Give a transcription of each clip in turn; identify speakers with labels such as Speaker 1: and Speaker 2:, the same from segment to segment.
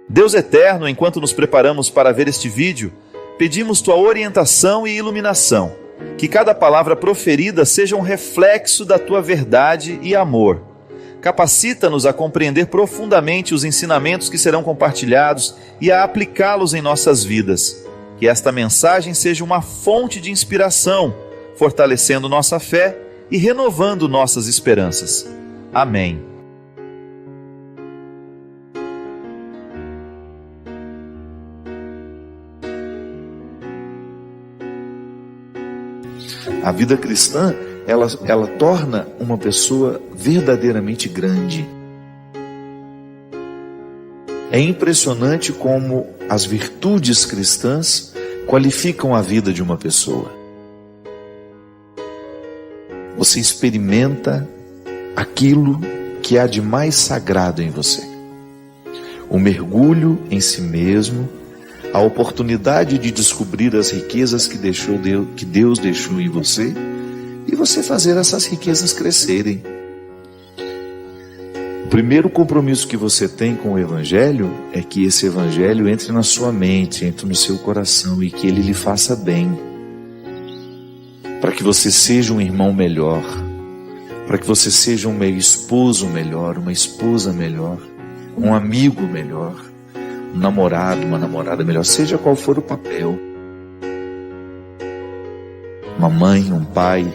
Speaker 1: Deus eterno, enquanto nos preparamos para ver este vídeo, pedimos tua orientação e iluminação, que cada palavra proferida seja um reflexo da tua verdade e amor. Capacita-nos a compreender profundamente os ensinamentos que serão compartilhados e a aplicá-los em nossas vidas. Que esta mensagem seja uma fonte de inspiração, fortalecendo nossa fé e renovando nossas esperanças. Amém.
Speaker 2: A vida cristã, ela torna uma pessoa verdadeiramente grande. É impressionante como as virtudes cristãs qualificam a vida de uma pessoa. Você experimenta aquilo que há de mais sagrado em você. O mergulho em si mesmo, a oportunidade de descobrir as riquezas que Deus deixou em você e você fazer essas riquezas crescerem. O primeiro compromisso que você tem com o Evangelho é que esse Evangelho entre na sua mente, entre no seu coração e que ele lhe faça bem. Para que você seja um irmão melhor, para que você seja um esposo melhor, uma esposa melhor, um amigo melhor, um namorado, uma namorada melhor, seja qual for o papel. Uma mãe, um pai.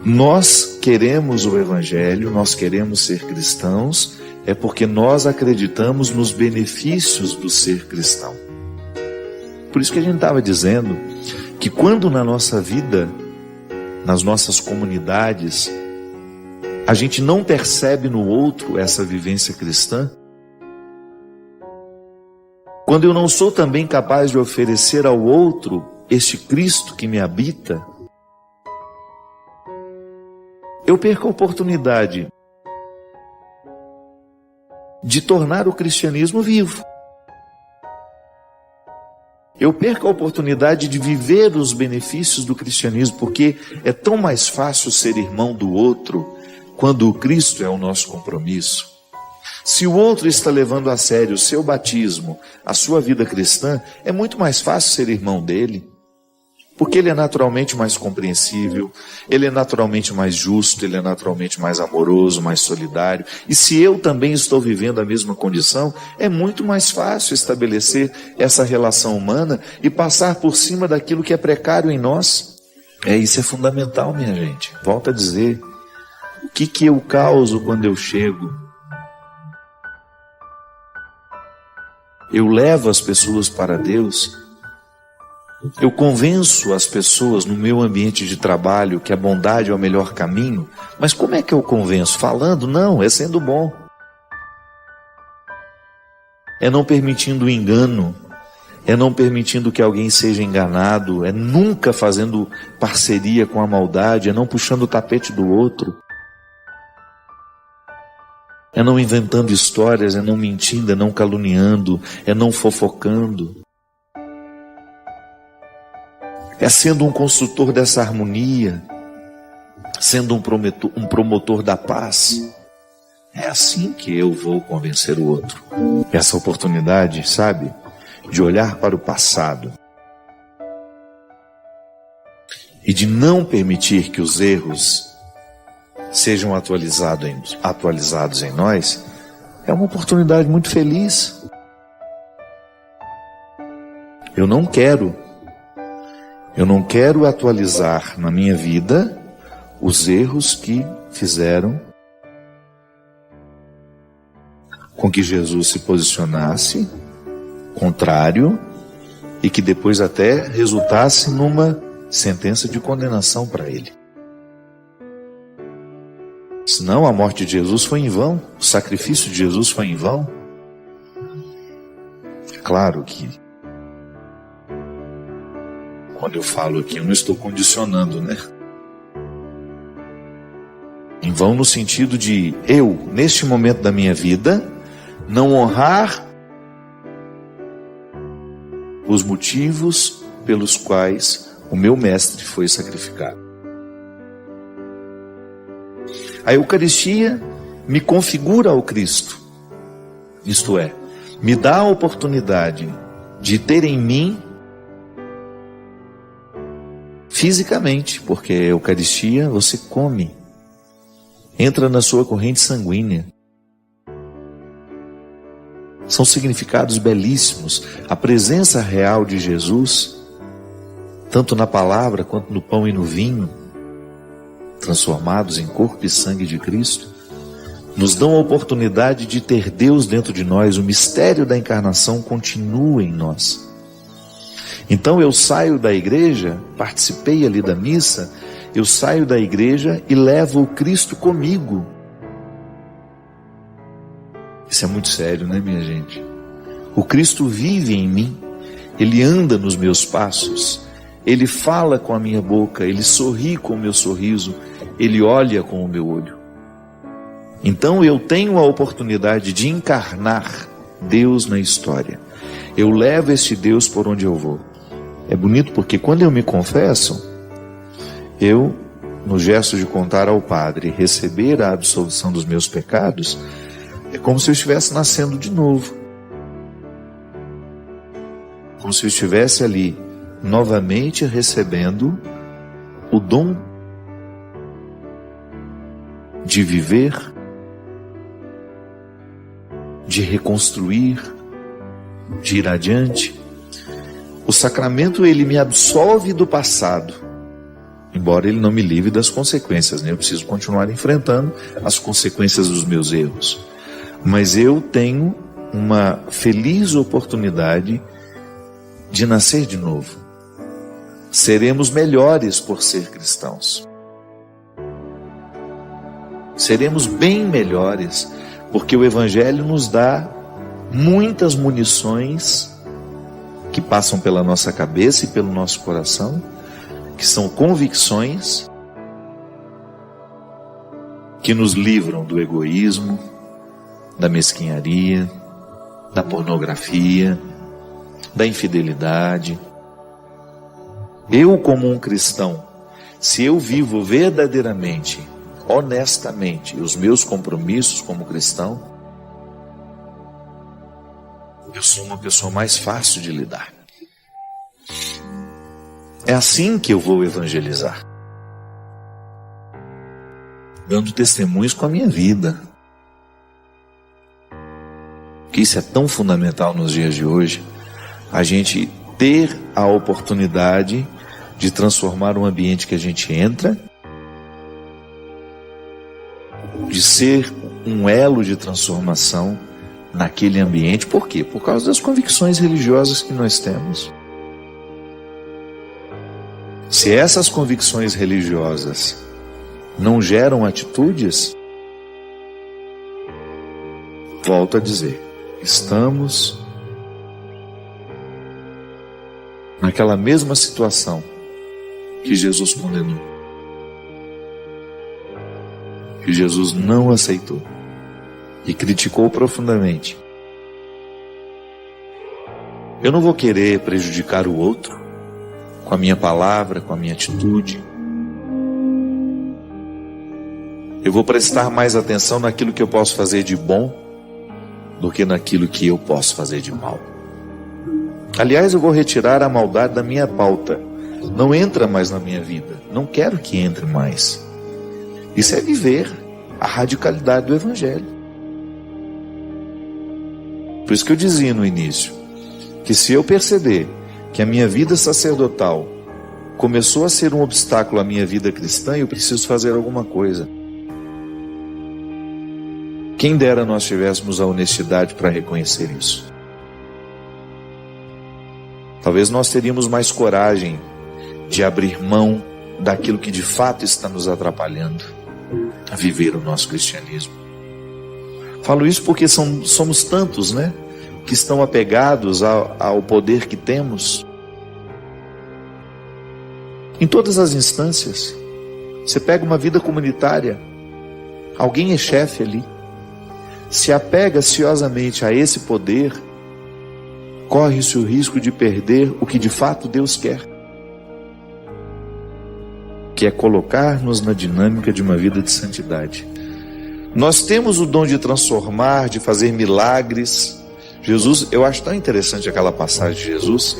Speaker 2: Nós queremos o Evangelho, nós queremos ser cristãos, é porque nós acreditamos nos benefícios do ser cristão. Por isso que a gente estava dizendo que quando na nossa vida, nas nossas comunidades, a gente não percebe no outro essa vivência cristã, quando eu não sou também capaz de oferecer ao outro este Cristo que me habita, eu perco a oportunidade de tornar o cristianismo vivo. Eu perco a oportunidade de viver os benefícios do cristianismo, porque é tão mais fácil ser irmão do outro quando o Cristo é o nosso compromisso. Se o outro está levando a sério o seu batismo, a sua vida cristã, é muito mais fácil ser irmão dele, porque ele é naturalmente mais compreensível, ele é naturalmente mais justo, ele é naturalmente mais amoroso, mais solidário. E se eu também estou vivendo a mesma condição, é muito mais fácil estabelecer essa relação humana e passar por cima daquilo que é precário em nós. Isso é fundamental, minha gente. Volto a dizer, o que eu causo quando eu chego? Eu levo as pessoas para Deus. Eu convenço as pessoas no meu ambiente de trabalho que a bondade é o melhor caminho. Mas como é que eu convenço? Falando? Não, é sendo bom. É não permitindo o engano. É não permitindo que alguém seja enganado. É nunca fazendo parceria com a maldade. É não puxando o tapete do outro. É não inventando histórias. É não mentindo. É não caluniando. É não fofocando. É sendo um construtor dessa harmonia, sendo um promotor da paz. É assim que eu vou convencer o outro. Essa oportunidade, sabe, de olhar para o passado e de não permitir que os erros sejam atualizados em nós, é uma oportunidade muito feliz. Eu não quero atualizar na minha vida os erros que fizeram com que Jesus se posicionasse contrário e que depois até resultasse numa sentença de condenação para ele. Senão a morte de Jesus foi em vão, o sacrifício de Jesus foi em vão. É claro que quando eu falo aqui, eu não estou condicionando, né? Em vão no sentido de eu, neste momento da minha vida, não honrar os motivos pelos quais o meu mestre foi sacrificado. A Eucaristia me configura ao Cristo. Isto é, me dá a oportunidade de ter em mim fisicamente, porque a Eucaristia você come, entra na sua corrente sanguínea. São significados belíssimos. A presença real de Jesus, tanto na palavra quanto no pão e no vinho, transformados em corpo e sangue de Cristo, nos dão a oportunidade de ter Deus dentro de nós. O mistério da encarnação continua em nós. Então eu saio da igreja, participei ali da missa, eu saio da igreja e levo o Cristo comigo. Isso é muito sério, né, minha gente? O Cristo vive em mim, Ele anda nos meus passos, Ele fala com a minha boca, Ele sorri com o meu sorriso, Ele olha com o meu olho. Então eu tenho a oportunidade de encarnar Deus na história. Eu levo este Deus por onde eu vou. É bonito porque quando eu me confesso, eu, no gesto de contar ao Padre, receber a absolvição dos meus pecados, é como se eu estivesse nascendo de novo. Como se eu estivesse ali, novamente recebendo o dom de viver, de reconstruir, de ir adiante. O sacramento, ele me absolve do passado, embora ele não me livre das consequências, né? Eu preciso continuar enfrentando as consequências dos meus erros. Mas eu tenho uma feliz oportunidade de nascer de novo. Seremos melhores por ser cristãos. Seremos bem melhores, porque o Evangelho nos dá muitas munições que passam pela nossa cabeça e pelo nosso coração, que são convicções que nos livram do egoísmo, da mesquinharia, da pornografia, da infidelidade. Eu, como um cristão, se eu vivo verdadeiramente, honestamente, os meus compromissos como cristão, eu sou uma pessoa mais fácil de lidar. É assim que eu vou evangelizar, dando testemunhos com a minha vida. Que isso é tão fundamental nos dias de hoje, a gente ter a oportunidade de transformar um ambiente que a gente entra, de ser um elo de transformação naquele ambiente. Por quê? Por causa das convicções religiosas que nós temos. Se essas convicções religiosas não geram atitudes, volto a dizer, estamos naquela mesma situação que Jesus condenou, que Jesus não aceitou e criticou profundamente. Eu não vou querer prejudicar o outro com a minha palavra, com a minha atitude. Eu vou prestar mais atenção naquilo que eu posso fazer de bom do que naquilo que eu posso fazer de mal. Aliás, eu vou retirar a maldade da minha pauta. Não entra mais na minha vida. Não quero que entre mais. Isso é viver a radicalidade do Evangelho. Por isso que eu dizia no início, que se eu perceber que a minha vida sacerdotal começou a ser um obstáculo à minha vida cristã, eu preciso fazer alguma coisa. Quem dera nós tivéssemos a honestidade para reconhecer isso. Talvez nós teríamos mais coragem de abrir mão daquilo que de fato está nos atrapalhando a viver o nosso cristianismo. Falo isso porque somos tantos, né, que estão apegados ao poder que temos. Em todas as instâncias. Você pega uma vida comunitária, alguém é chefe ali, se apega ansiosamente a esse poder, corre-se o risco de perder o que de fato Deus quer, que é colocar-nos na dinâmica de uma vida de santidade. Nós temos o dom de transformar, de fazer milagres. Jesus, eu acho tão interessante aquela passagem de Jesus,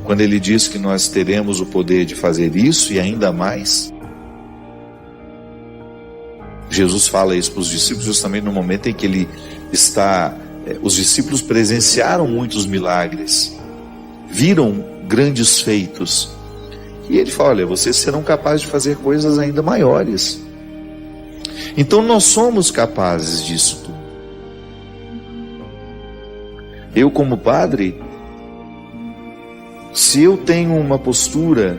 Speaker 2: quando ele diz que nós teremos o poder de fazer isso e ainda mais. Jesus fala isso para os discípulos justamente no momento em que ele está... Os discípulos presenciaram muitos milagres, viram grandes feitos. E ele fala, olha, vocês serão capazes de fazer coisas ainda maiores. Então nós somos capazes disso tudo. Eu, como padre, se eu tenho uma postura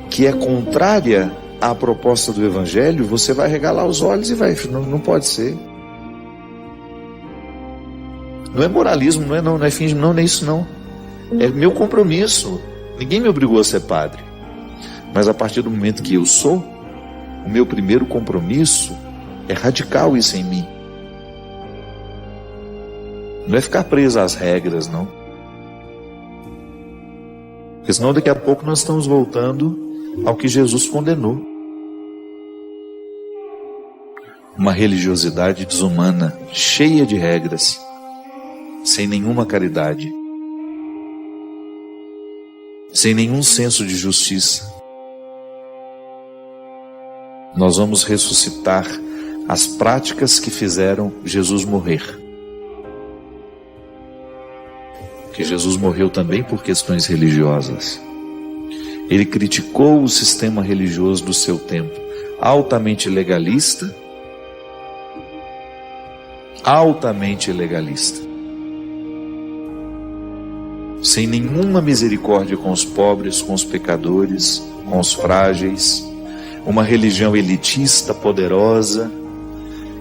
Speaker 2: que é contrária à proposta do Evangelho, você vai regalar os olhos e vai, não pode ser. Não é moralismo, não é fingimento, não é isso não. É meu compromisso. Ninguém me obrigou a ser padre. Mas a partir do momento que eu sou, o meu primeiro compromisso é radical isso em mim. Não é ficar preso às regras, não. Porque senão daqui a pouco nós estamos voltando ao que Jesus condenou. Uma religiosidade desumana, cheia de regras, sem nenhuma caridade, sem nenhum senso de justiça. Nós vamos ressuscitar as práticas que fizeram Jesus morrer. Porque Jesus morreu também por questões religiosas. Ele criticou o sistema religioso do seu tempo, altamente legalista, sem nenhuma misericórdia com os pobres, com os pecadores, com os frágeis, uma religião elitista, poderosa,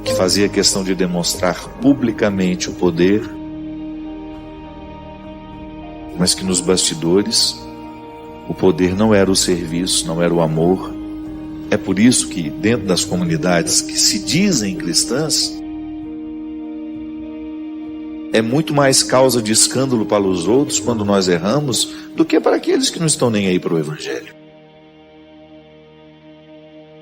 Speaker 2: que fazia questão de demonstrar publicamente o poder, mas que nos bastidores o poder não era o serviço, não era o amor. É por isso que dentro das comunidades que se dizem cristãs, é muito mais causa de escândalo para os outros quando nós erramos do que para aqueles que não estão nem aí para o Evangelho.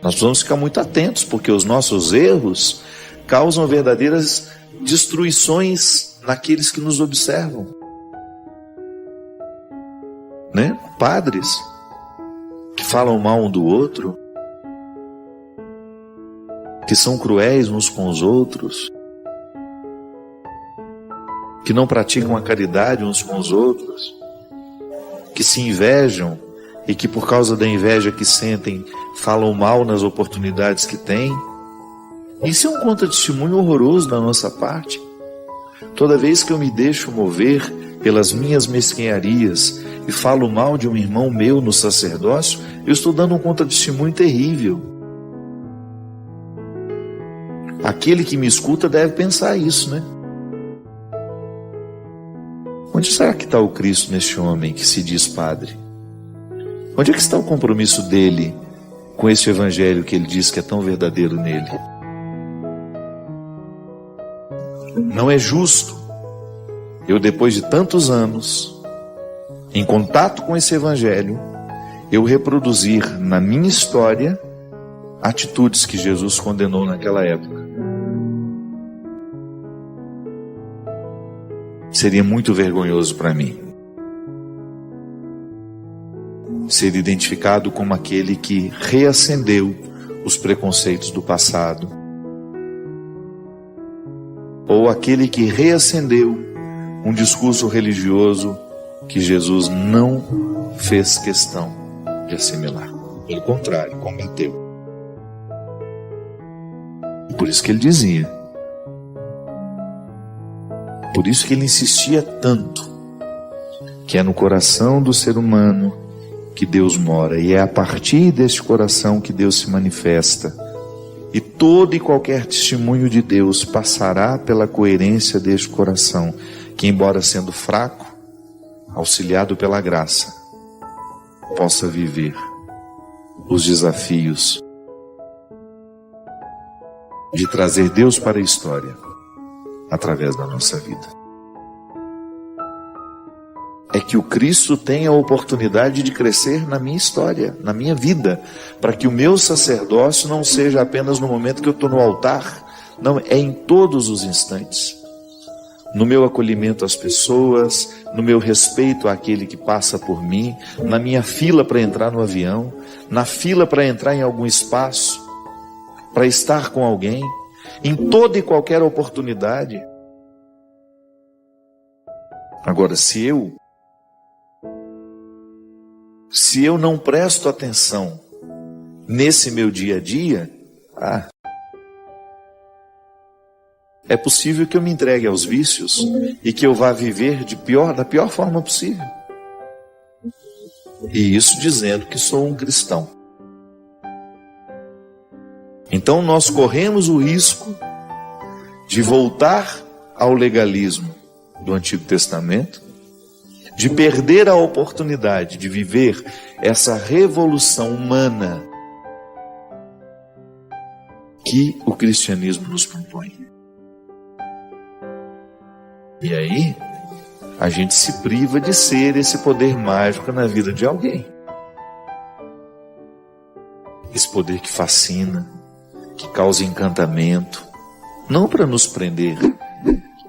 Speaker 2: Nós precisamos ficar muito atentos, porque os nossos erros causam verdadeiras destruições naqueles que nos observam. Né? Padres que falam mal um do outro, que são cruéis uns com os outros, que não praticam a caridade uns com os outros, que se invejam e que por causa da inveja que sentem, falam mal nas oportunidades que têm. Isso é um contra-testemunho horroroso da nossa parte. Toda vez que eu me deixo mover pelas minhas mesquinharias e falo mal de um irmão meu no sacerdócio, eu estou dando um contra-testemunho terrível. Aquele que me escuta deve pensar isso, né? Onde será que está o Cristo neste homem que se diz padre? Onde é que está o compromisso dele com esse evangelho que ele diz que é tão verdadeiro nele? Não é justo eu, depois de tantos anos, em contato com esse evangelho, eu reproduzir na minha história atitudes que Jesus condenou naquela época. Seria muito vergonhoso para mim ser identificado como aquele que reacendeu os preconceitos do passado, ou aquele que reacendeu um discurso religioso que Jesus não fez questão de assimilar. Pelo contrário, combateu. Por isso que ele dizia, por isso que ele insistia tanto, que é no coração do ser humano que Deus mora, e é a partir deste coração que Deus se manifesta, e todo e qualquer testemunho de Deus passará pela coerência deste coração, que embora sendo fraco, auxiliado pela graça, possa viver os desafios de trazer Deus para a história através da nossa vida. É que o Cristo tenha a oportunidade de crescer na minha história, na minha vida, para que o meu sacerdócio não seja apenas no momento que eu estou no altar, Não, é em todos os instantes. No meu acolhimento às pessoas, no meu respeito àquele que passa por mim, na minha fila para entrar no avião, na fila para entrar em algum espaço, para estar com alguém, em toda e qualquer oportunidade. Agora, se eu não presto atenção nesse meu dia a dia, é possível que eu me entregue aos vícios e que eu vá viver da pior forma possível. E isso dizendo que sou um cristão. Então nós corremos o risco de voltar ao legalismo do Antigo Testamento, de perder a oportunidade de viver essa revolução humana que o cristianismo nos propõe. E aí, a gente se priva de ser esse poder mágico na vida de alguém. Esse poder que fascina, que causa encantamento, não para nos prender,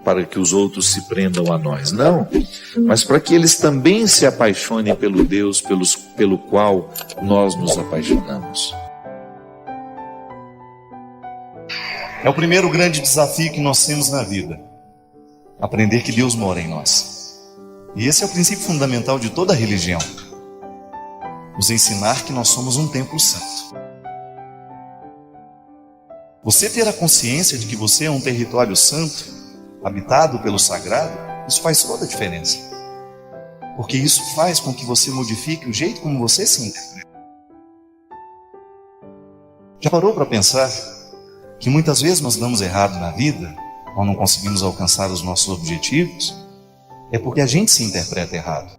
Speaker 2: para que os outros se prendam a nós, não, mas para que eles também se apaixonem pelo Deus pelo qual nós nos apaixonamos.
Speaker 3: É o primeiro grande desafio que nós temos na vida. Aprender que Deus mora em nós. E esse é o princípio fundamental de toda religião. Nos ensinar que nós somos um templo santo. Você ter a consciência de que você é um território santo, habitado pelo sagrado, isso faz toda a diferença. Porque isso faz com que você modifique o jeito como você se interpreta. Já parou para pensar que muitas vezes nós damos errado na vida, ou não conseguimos alcançar os nossos objetivos, é porque a gente se interpreta errado.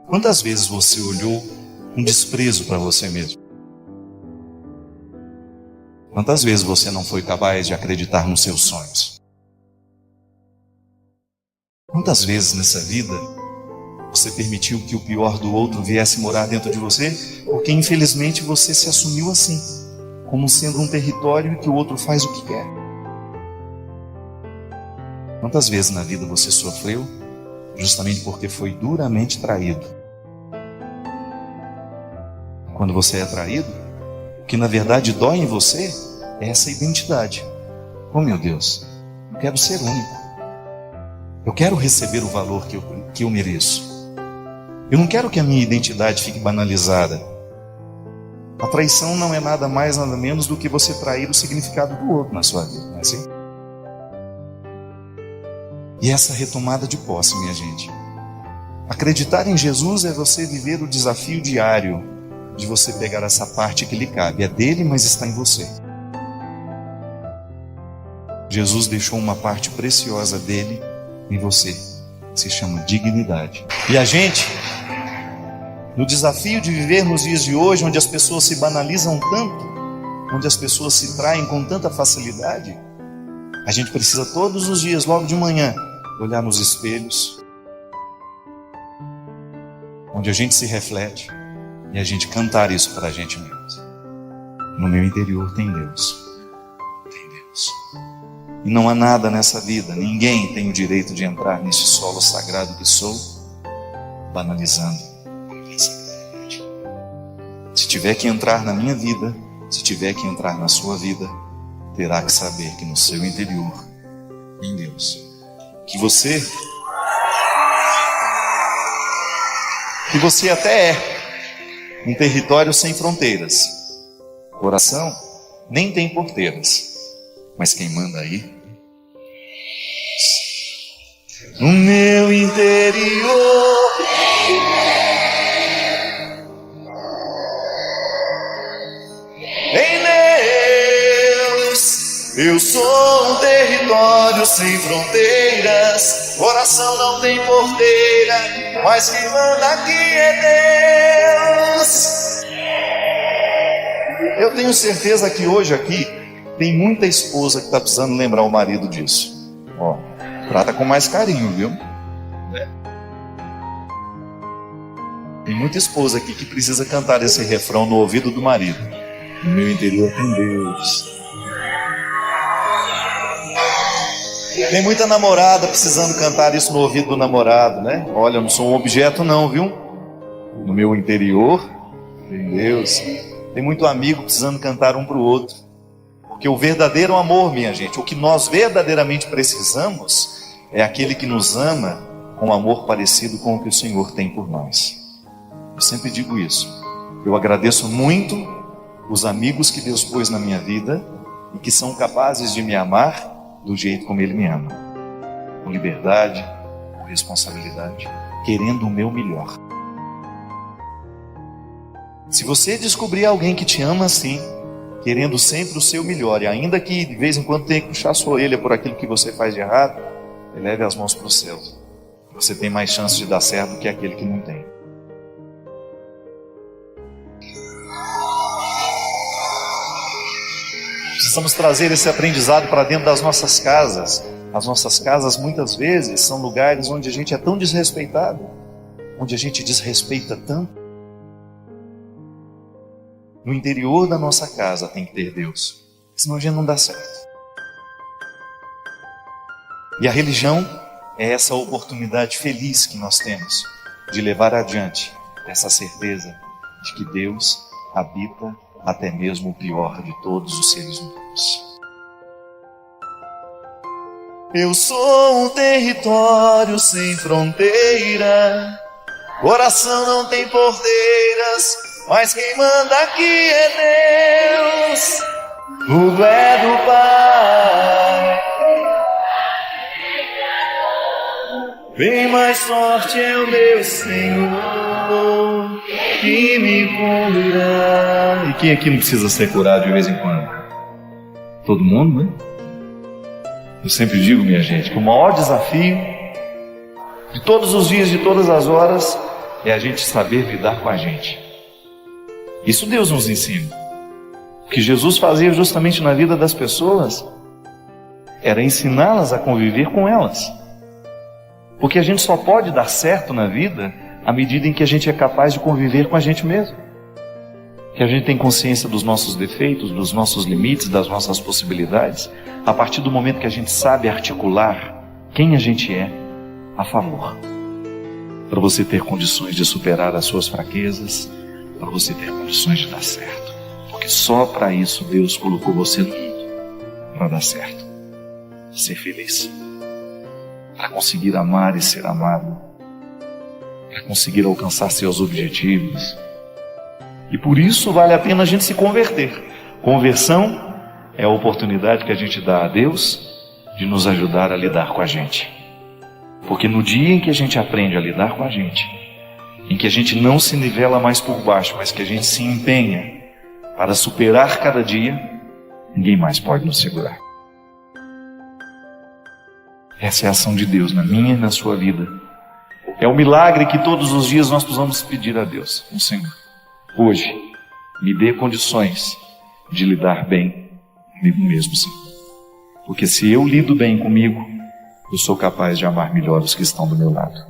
Speaker 3: Quantas vezes você olhou com desprezo para você mesmo? Quantas vezes você não foi capaz de acreditar nos seus sonhos? Quantas vezes nessa vida você permitiu que o pior do outro viesse morar dentro de você, porque infelizmente você se assumiu assim, como sendo um território em que o outro faz o que quer? Quantas vezes na vida você sofreu justamente porque foi duramente traído? Quando você é traído, o que na verdade dói em você é essa identidade. Oh meu Deus, eu quero ser único. Eu quero receber o valor que eu mereço. Eu não quero que a minha identidade fique banalizada. A traição não é nada mais, nada menos do que você trair o significado do outro na sua vida, não é assim? E essa retomada de posse, minha gente. Acreditar em Jesus é você viver o desafio diário de você pegar essa parte que lhe cabe. É dele, mas está em você. Jesus deixou uma parte preciosa dele em você. Se chama dignidade. E a gente, no desafio de viver nos dias de hoje, onde as pessoas se banalizam tanto, onde as pessoas se traem com tanta facilidade, a gente precisa todos os dias, logo de manhã, olhar nos espelhos, onde a gente se reflete e a gente cantar isso para a gente mesmo. No meu interior tem Deus. Tem Deus. E não há nada nessa vida, ninguém tem o direito de entrar nesse solo sagrado que sou, banalizando. Se tiver que entrar na minha vida, se tiver que entrar na sua vida, terá que saber que no seu interior tem Deus. Que você até é um território sem fronteiras. Coração nem tem porteiras, mas quem manda aí? No meu interior em Deus, eu sou um território sem fronteiras. Coração não tem porteira, mas quem manda aqui é Deus. Eu tenho certeza que hoje aqui tem muita esposa que está precisando lembrar o marido disso. Ó, trata com mais carinho, viu? Tem muita esposa aqui que precisa cantar esse refrão no ouvido do marido. No meu interior tem Deus. Tem muita namorada precisando cantar isso no ouvido do namorado, né? Olha, eu não sou um objeto não, viu? No meu interior, em Deus, tem muito amigo precisando cantar um para o outro. Porque o verdadeiro amor, minha gente, o que nós verdadeiramente precisamos é aquele que nos ama com um amor parecido com o que o Senhor tem por nós. Eu sempre digo isso. Eu agradeço muito os amigos que Deus pôs na minha vida e que são capazes de me amar do jeito como Ele me ama. Com liberdade, com responsabilidade, querendo o meu melhor. Se você descobrir alguém que te ama assim, querendo sempre o seu melhor, e ainda que de vez em quando tenha que puxar sua orelha por aquilo que você faz de errado, eleve as mãos para o céu. Você tem mais chance de dar certo do que aquele que não tem. Precisamos trazer esse aprendizado para dentro das nossas casas. As nossas casas muitas vezes são lugares onde a gente é tão desrespeitado, onde a gente desrespeita tanto. No interior da nossa casa tem que ter Deus, senão a gente não dá certo. E a religião é essa oportunidade feliz que nós temos de levar adiante essa certeza de que Deus habita até mesmo o pior de todos os seres humanos. Eu sou um território sem fronteira, coração não tem porteiras, mas quem manda aqui é Deus, tudo é do Pai. Bem mais forte é o meu Senhor, que me curará. E quem aqui não precisa ser curado de vez em quando? Todo mundo, né? Eu sempre digo, minha gente, que o maior desafio de todos os dias, de todas as horas, é a gente saber lidar com a gente. Isso Deus nos ensina. O que Jesus fazia justamente na vida das pessoas era ensiná-las a conviver com elas. Porque a gente só pode dar certo na vida à medida em que a gente é capaz de conviver com a gente mesmo. Que a gente tem consciência dos nossos defeitos, dos nossos limites, das nossas possibilidades, a partir do momento que a gente sabe articular quem a gente é a favor. Para você ter condições de superar as suas fraquezas, para você ter condições de dar certo. Porque só para isso Deus colocou você no mundo, para dar certo, ser feliz, para conseguir amar e ser amado, para conseguir alcançar seus objetivos. E por isso vale a pena a gente se converter. Conversão é a oportunidade que a gente dá a Deus de nos ajudar a lidar com a gente. Porque no dia em que a gente aprende a lidar com a gente, em que a gente não se nivela mais por baixo, mas que a gente se empenha para superar cada dia, ninguém mais pode nos segurar. Essa é a ação de Deus na minha e na sua vida. É o milagre que todos os dias nós precisamos pedir a Deus. Senhor, hoje, me dê condições de lidar bem comigo mesmo, Senhor. Porque se eu lido bem comigo, eu sou capaz de amar melhor os que estão do meu lado.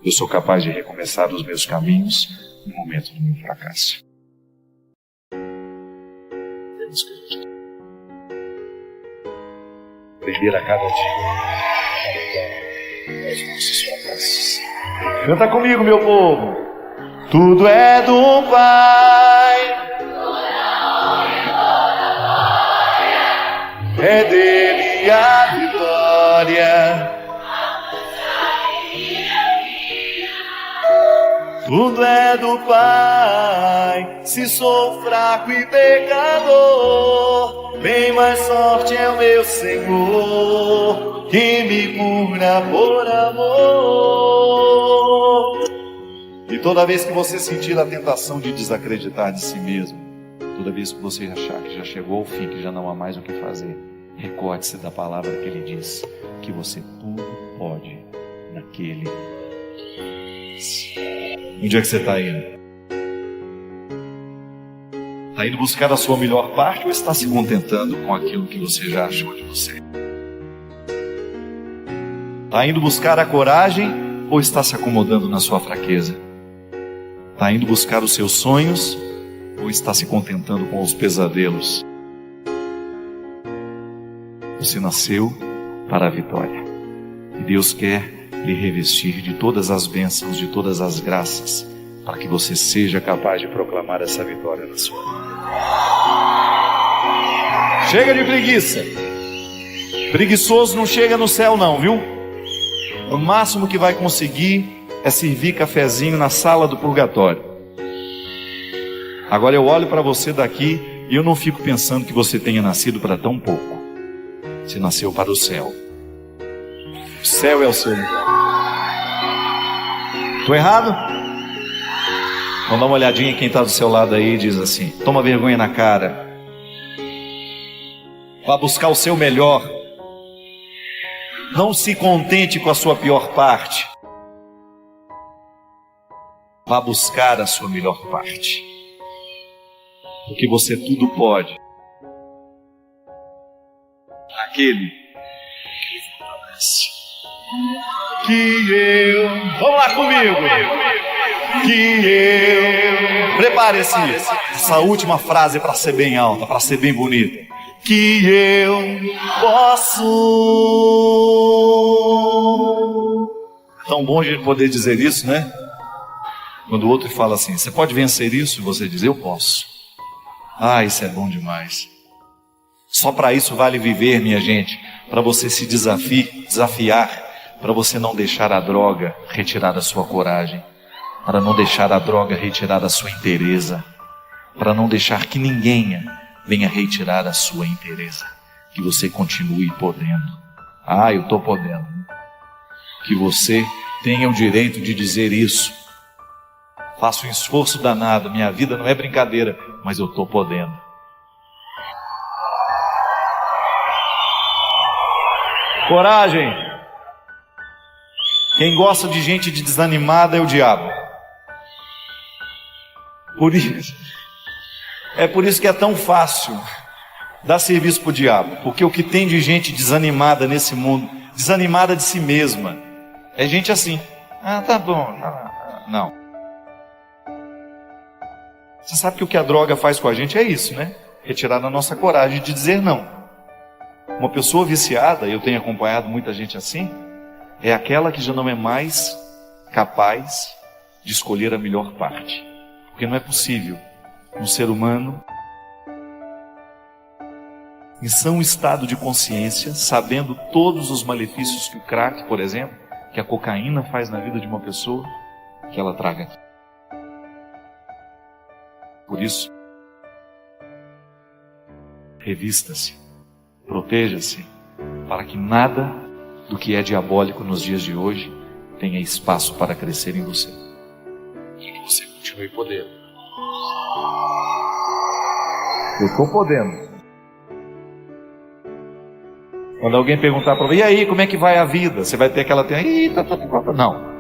Speaker 3: Eu sou capaz de recomeçar os meus caminhos no momento do meu fracasso. Temos que aprender a cada dia os nossos fracassos. Canta comigo, meu povo. Tudo é do Pai, é dele a vitória. Tudo é do Pai, se sou fraco e pecador, bem mais forte é o meu Senhor, que me cura por amor. E toda vez que você sentir a tentação de desacreditar de si mesmo, toda vez que você achar que já chegou ao fim, que já não há mais o que fazer, recorde-se da palavra que Ele diz, que você tudo pode naquele. Onde é que você está indo? Está indo buscar a sua melhor parte ou está se contentando com aquilo que você já achou de você? Está indo buscar a coragem ou está se acomodando na sua fraqueza? Está indo buscar os seus sonhos ou está se contentando com os pesadelos? Você nasceu
Speaker 2: para a vitória. E Deus quer lhe revestir de todas as bênçãos, de todas as graças, para que você seja capaz de proclamar essa vitória na sua vida. Chega de preguiça. Preguiçoso não chega no céu não, viu? O máximo que vai conseguir é servir cafezinho na sala do purgatório. Agora eu olho para você daqui e eu não fico pensando que você tenha nascido para tão pouco. Você nasceu para o céu. O céu é o seu lugar. Estou errado? Vamos dar uma olhadinha em quem está do seu lado aí e diz assim: toma vergonha na cara. Vá buscar o seu melhor. Não se contente com a sua pior parte. Vá buscar a sua melhor parte. Porque você tudo pode. Aquele que fortalece. Que eu... Vamos lá comigo. Que eu... Prepare-se. Essa última frase é para ser bem alta, para ser bem bonita. Que eu posso. Tão bom a gente poder dizer isso, né? Quando o outro fala assim: você pode vencer isso? E você diz: eu posso. Ah, isso é bom demais. Só para isso vale viver, minha gente. Para você se desafiar, para você não deixar a droga retirar da sua coragem, para não deixar a droga retirar da sua inteireza, para não deixar que ninguém venha retirar a sua inteireza, que você continue podendo. Ah, eu estou podendo. Que você tenha o direito de dizer isso. Faço um esforço danado, minha vida não é brincadeira, mas eu estou podendo. Coragem. Quem gosta de gente desanimada é o diabo. É por isso que é tão fácil dar serviço para o diabo, porque o que tem de gente desanimada nesse mundo, desanimada de si mesma, é gente assim: ah, tá bom, não. Você sabe que o que a droga faz com a gente é isso, né? Retirar a nossa coragem de dizer não. Uma pessoa viciada, eu tenho acompanhado muita gente assim, é aquela que já não é mais capaz de escolher a melhor parte. Porque não é possível um ser humano em são estado de consciência, sabendo todos os malefícios que o crack, por exemplo, que a cocaína faz na vida de uma pessoa, que ela traga aqui. Por isso, revista-se, proteja-se, para que nada do que é diabólico nos dias de hoje tenha espaço para crescer em você. E que você continue podendo. Eu estou podendo. Quando alguém perguntar para você: e aí, como é que vai a vida? Você vai ter aquela... Não.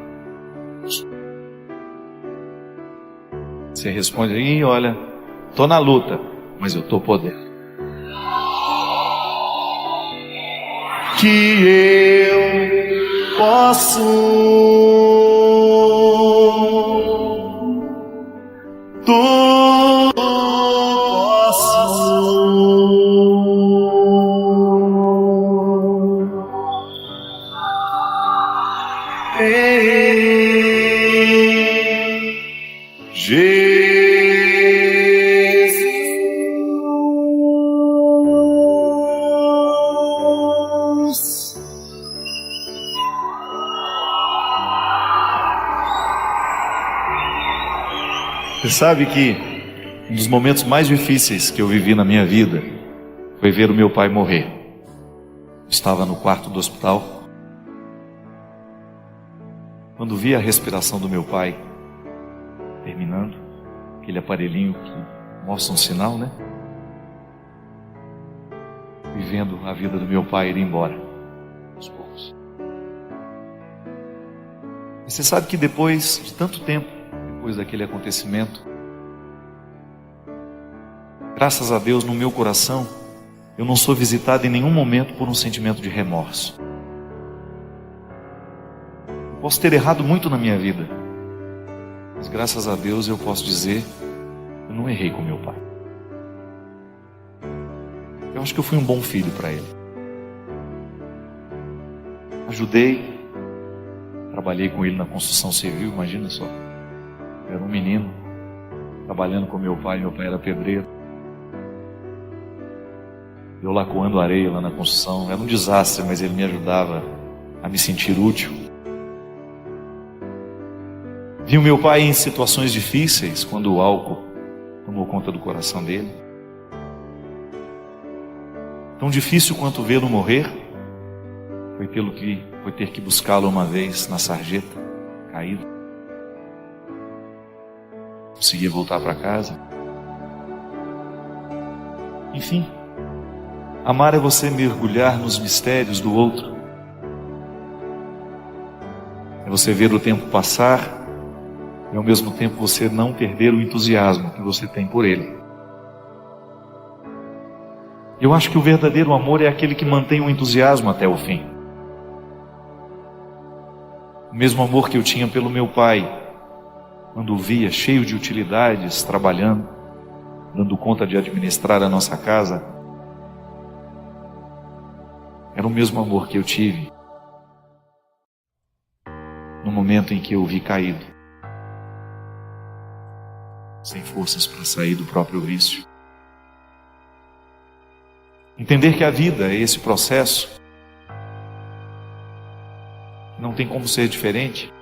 Speaker 2: Você responde: olha, estou na luta, mas eu estou podendo. Que eu posso tudo posso em Jesus. Você sabe que um dos momentos mais difíceis que eu vivi na minha vida foi ver o meu pai morrer. Estava no quarto do hospital. Quando vi a respiração do meu pai terminando, aquele aparelhinho que mostra um sinal, né? E vendo a vida do meu pai ir embora aos poucos. Você sabe que depois de tanto tempo, depois daquele acontecimento, graças a Deus, no meu coração, eu não sou visitado em nenhum momento por um sentimento de remorso. Eu posso ter errado muito na minha vida, mas graças a Deus eu posso dizer: eu não errei com meu pai. Eu acho que eu fui um bom filho para ele. Ajudei, trabalhei com ele na construção civil, imagina só. Era um menino, trabalhando com meu pai era pedreiro. Eu lá coando areia lá na construção, era um desastre, mas ele me ajudava a me sentir útil. Vi o meu pai em situações difíceis, quando o álcool tomou conta do coração dele. Tão difícil quanto vê-lo morrer, foi ter que buscá-lo uma vez na sarjeta, caído. Conseguia voltar para casa. Enfim, amar é você mergulhar nos mistérios do outro. É você ver o tempo passar e ao mesmo tempo você não perder o entusiasmo que você tem por ele. Eu acho que o verdadeiro amor é aquele que mantém o entusiasmo até o fim. O mesmo amor que eu tinha pelo meu pai, quando o via cheio de utilidades, trabalhando, dando conta de administrar a nossa casa, era o mesmo amor que eu tive no momento em que eu o vi caído, sem forças para sair do próprio vício. Entender que a vida é esse processo, não tem como ser diferente,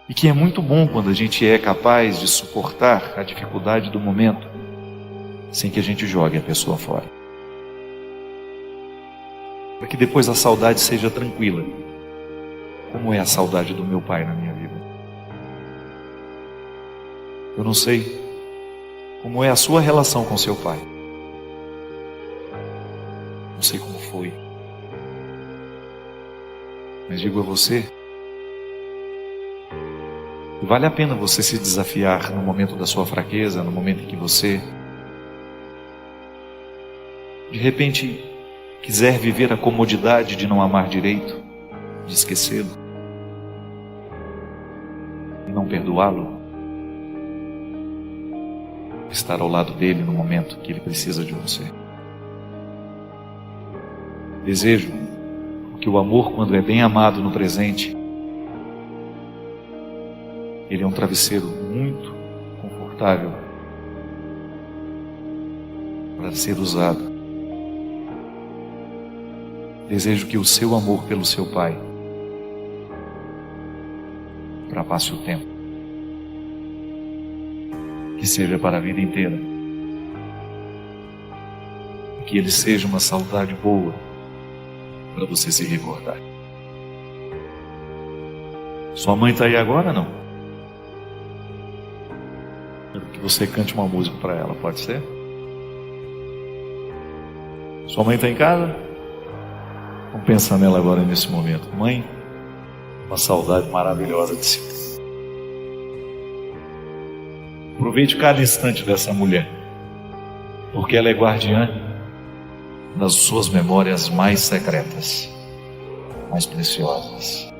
Speaker 2: e que é muito bom quando a gente é capaz de suportar a dificuldade do momento, sem que a gente jogue a pessoa fora, para que depois a saudade seja tranquila, como é a saudade do meu pai na minha vida. Eu não sei como é a sua relação com seu pai, não sei como foi, mas digo a você, vale a pena você se desafiar no momento da sua fraqueza, no momento em que você, de repente, quiser viver a comodidade de não amar direito, de esquecê-lo, e não perdoá-lo, estar ao lado dele no momento que ele precisa de você. Desejo que o amor, quando é bem amado no presente, ele é um travesseiro muito confortável para ser usado. Desejo que o seu amor pelo seu pai ultrapasse o tempo, que seja para a vida inteira, que ele seja uma saudade boa para você se recordar. Sua mãe está aí agora, não? Quero que você cante uma música para ela, pode ser? Sua mãe está em casa? Vamos pensar nela agora nesse momento. Mãe, uma saudade maravilhosa de si. Aproveite cada instante dessa mulher, porque ela é guardiã das suas memórias mais secretas, mais preciosas.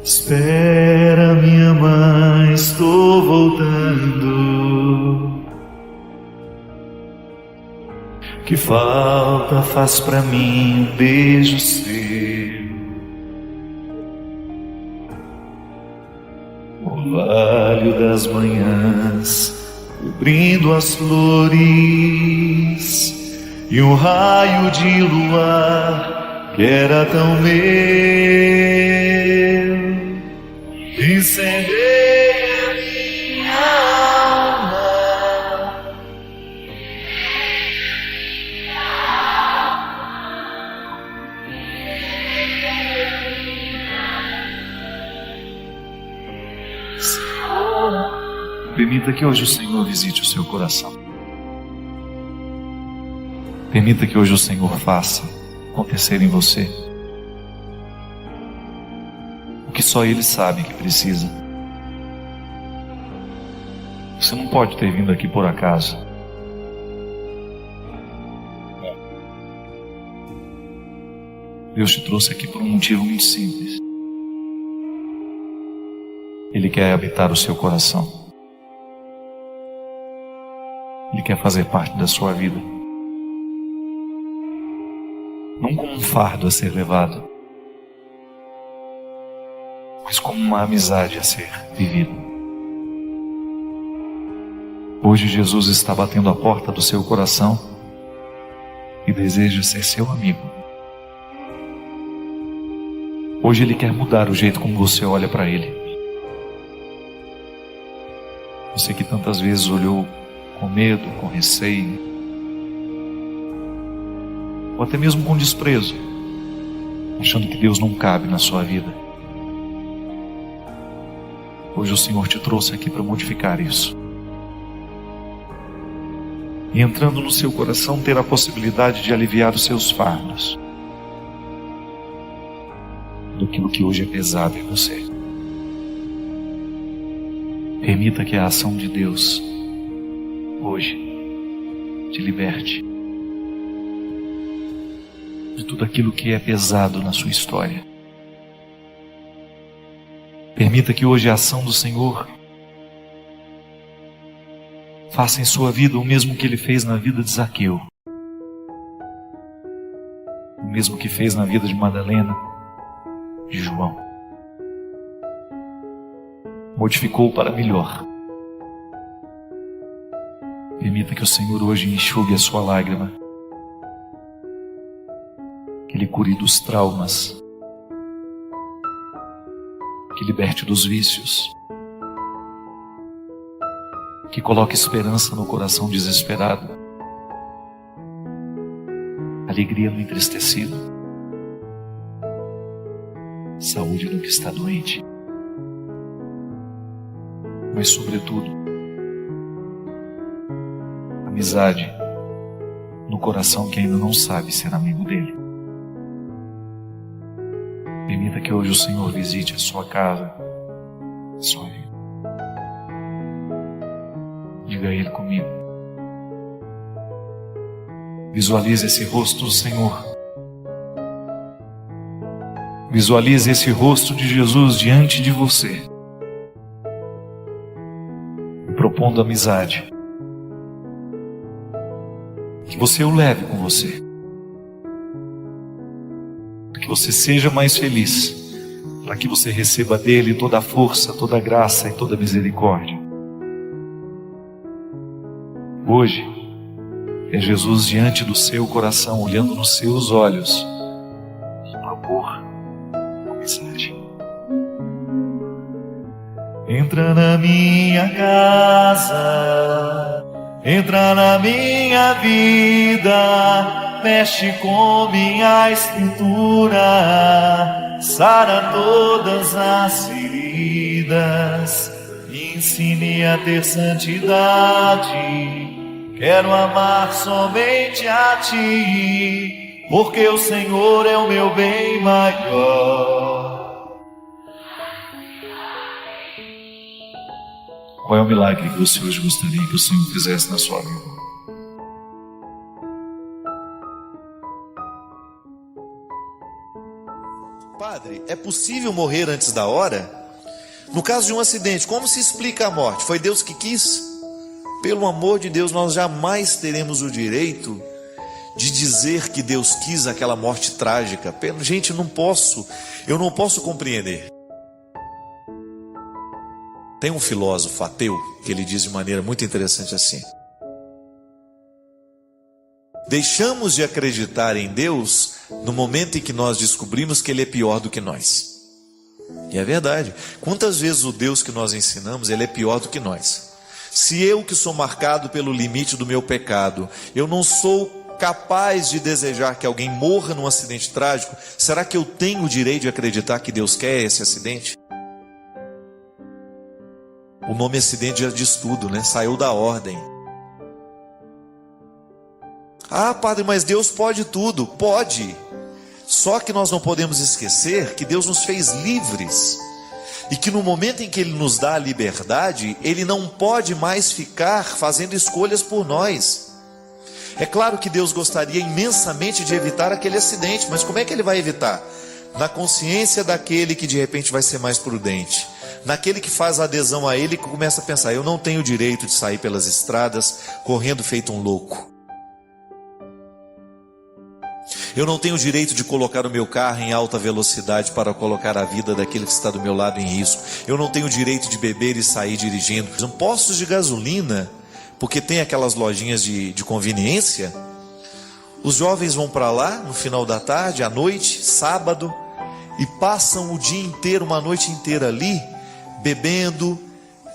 Speaker 2: Espera, minha mãe, estou voltando. Que falta faz pra mim um beijo seu. O vale das manhãs cobrindo as flores e um raio de luar que era tão meu incendeia minha alma. Permita que hoje o Senhor visite o seu coração. Permita que hoje o Senhor faça acontecer em você o que só Ele sabe que precisa. Você não pode ter vindo aqui por acaso. Deus te trouxe aqui por um motivo muito simples. Ele quer habitar o seu coração. Ele quer fazer parte da sua vida.
Speaker 3: não como um fardo a ser levado, mas como uma amizade a ser vivida. Hoje Jesus está batendo a porta do seu coração e deseja ser seu amigo. Hoje Ele quer mudar o jeito como você olha para Ele. Você que tantas vezes olhou com medo, com receio, ou até mesmo com desprezo, achando que Deus não cabe na sua vida. Hoje o Senhor te trouxe aqui para modificar isso. E entrando no seu coração, ter a possibilidade de aliviar os seus fardos daquilo que hoje é pesado em você. Permita que a ação de Deus hoje te liberte de tudo aquilo que é pesado na sua história. Permita que hoje a ação do Senhor faça em sua vida o mesmo que Ele fez na vida de Zaqueu, o mesmo que fez na vida de Madalena, de João. Modificou para melhor. Permita que o Senhor hoje enxugue a sua lágrima, que Ele cure dos traumas, que liberte dos vícios, que coloque esperança no coração desesperado, alegria no entristecido, saúde no que está doente, mas sobretudo amizade no coração que ainda não sabe ser amigo dele. Permita que hoje o Senhor visite a sua casa, a sua vida. Diga a Ele comigo. Visualize esse rosto do Senhor. Visualize esse rosto de Jesus diante de você, propondo amizade. Que você o leve com você, para que você seja mais feliz, para que você receba dele toda a força, toda a graça e toda a misericórdia. Hoje é Jesus diante do seu coração, olhando nos seus olhos, e propor amizade. Entra na minha casa, entra na minha vida, mexe com minha escritura, sara todas as feridas, ensine a ter santidade. Quero amar somente a Ti, porque o Senhor é o meu bem maior. Qual é o milagre que você hoje gostaria que o Senhor fizesse na sua vida?
Speaker 1: Padre, é possível morrer antes da hora? No caso de um acidente, como se explica a morte? Foi Deus que quis? Pelo amor de Deus, nós jamais teremos o direito de dizer que Deus quis aquela morte trágica. Gente, eu não posso compreender. Tem um filósofo ateu que ele diz de maneira muito interessante assim: deixamos de acreditar em Deus no momento em que nós descobrimos que Ele é pior do que nós. E é verdade. Quantas vezes o Deus que nós ensinamos, Ele é pior do que nós? Se eu, que sou marcado pelo limite do meu pecado, eu não sou capaz de desejar que alguém morra num acidente trágico, será que eu tenho o direito de acreditar que Deus quer esse acidente? O nome acidente já diz tudo, né? Saiu da ordem. Ah, padre, mas Deus pode tudo. Pode. Só que nós não podemos esquecer que Deus nos fez livres. E que no momento em que Ele nos dá a liberdade, Ele não pode mais ficar fazendo escolhas por nós. É claro que Deus gostaria imensamente de evitar aquele acidente, mas como é que Ele vai evitar? Na consciência daquele que de repente vai ser mais prudente, naquele que faz adesão a Ele, que começa a pensar: eu não tenho o direito de sair pelas estradas correndo feito um louco.
Speaker 2: Eu não tenho o direito de colocar o meu carro em alta velocidade para colocar a vida daquele que está do meu lado em risco. Eu não tenho o direito de beber e sair dirigindo. São postos de gasolina, porque tem aquelas lojinhas de conveniência. Os jovens vão para lá no final da tarde, à noite, sábado, e passam o dia inteiro, uma noite inteira ali, bebendo,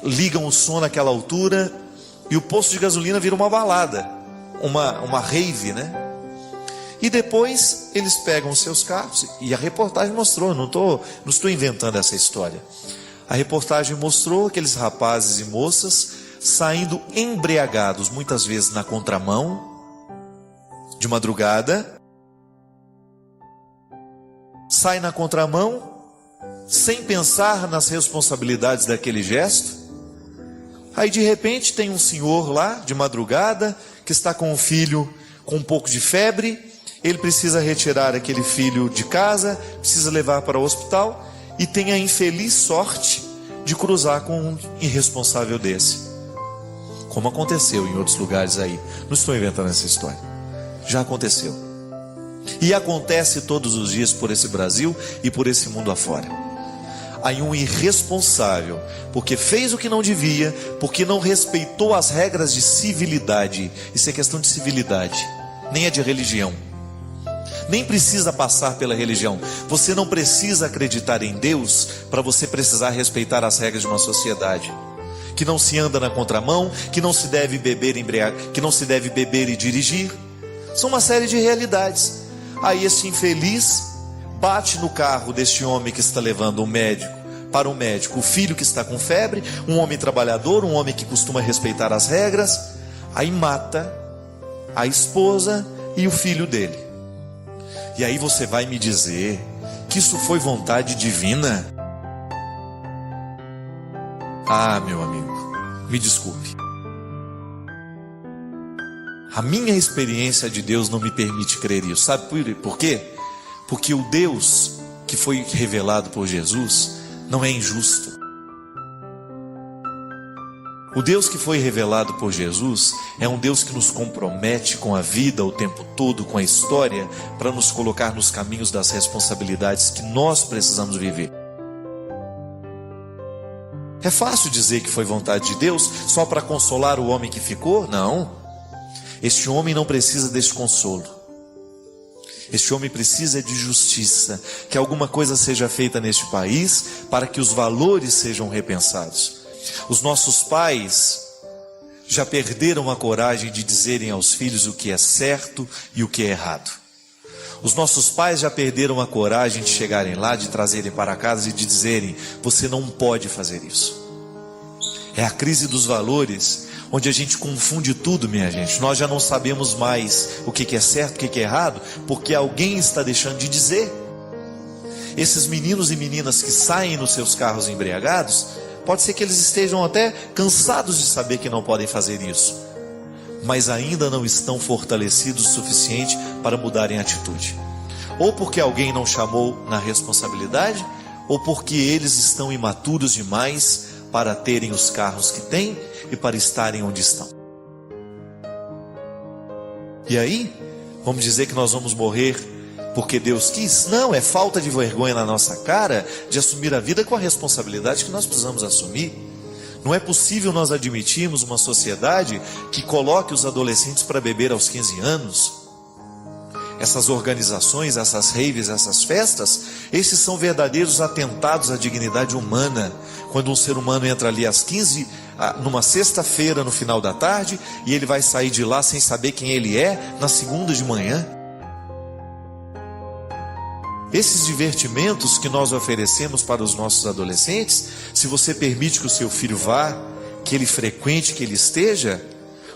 Speaker 2: ligam o som naquela altura, e o posto de gasolina vira uma balada, uma rave, né? E depois eles pegam os seus carros, e a reportagem mostrou, não estou inventando essa história. A reportagem mostrou aqueles rapazes e moças saindo embriagados, muitas vezes na contramão, de madrugada, sai na contramão, sem pensar nas responsabilidades daquele gesto. Aí de repente tem um senhor lá, de madrugada, que está com um filho com um pouco de febre. Ele precisa retirar aquele filho de casa, precisa levar para o hospital, e tem a infeliz sorte de cruzar com um irresponsável desse. Como aconteceu em outros lugares aí. Não estou inventando essa história. Já aconteceu. E acontece todos os dias por esse Brasil e por esse mundo afora. Aí um irresponsável, porque fez o que não devia, porque não respeitou as regras de civilidade. Isso é questão de civilidade, nem é de religião. Nem precisa passar pela religião. Você não precisa acreditar em Deus para você precisar respeitar as regras de uma sociedade. Que não se anda na contramão, que não se deve beber que não se deve beber e dirigir. São uma série de realidades. Aí esse infeliz bate no carro deste homem que está levando o médico para o médico, o filho que está com febre, um homem trabalhador, um homem que costuma respeitar as regras. Aí mata a esposa e o filho dele. E aí você vai me dizer que isso foi vontade divina? Ah, meu amigo, me desculpe. A minha experiência de Deus não me permite crer isso. Sabe por quê? Porque o Deus que foi revelado por Jesus não é injusto. O Deus que foi revelado por Jesus é um Deus que nos compromete com a vida o tempo todo, com a história, para nos colocar nos caminhos das responsabilidades que nós precisamos viver. É fácil dizer que foi vontade de Deus só para consolar o homem que ficou? Não. Este homem não precisa desse consolo. Este homem precisa de justiça, que alguma coisa seja feita neste país para que os valores sejam repensados. Os nossos pais já perderam a coragem de dizerem aos filhos o que é certo e o que é errado. Os nossos pais já perderam a coragem de chegarem lá, de trazerem para casa e de dizerem: você não pode fazer isso. É a crise dos valores, onde a gente confunde tudo, minha gente. Nós já não sabemos mais o que é certo, o que é errado, porque alguém está deixando de dizer. Esses meninos e meninas que saem nos seus carros embriagados, pode ser que eles estejam até cansados de saber que não podem fazer isso, mas ainda não estão fortalecidos o suficiente para mudarem a atitude. Ou porque alguém não chamou na responsabilidade, ou porque eles estão imaturos demais para terem os carros que têm e para estarem onde estão. E aí, vamos dizer que nós vamos morrer porque Deus quis? Não, é falta de vergonha na nossa cara de assumir a vida com a responsabilidade que nós precisamos assumir. Não é possível nós admitirmos uma sociedade que coloque os adolescentes para beber aos 15 anos. Essas organizações, essas raves, essas festas, esses são verdadeiros atentados à dignidade humana. Quando um ser humano entra ali às 15, numa sexta-feira no final da tarde, e ele vai sair de lá sem saber quem ele é na segunda de manhã. Esses divertimentos que nós oferecemos para os nossos adolescentes, se você permite que o seu filho vá, que ele frequente, que ele esteja,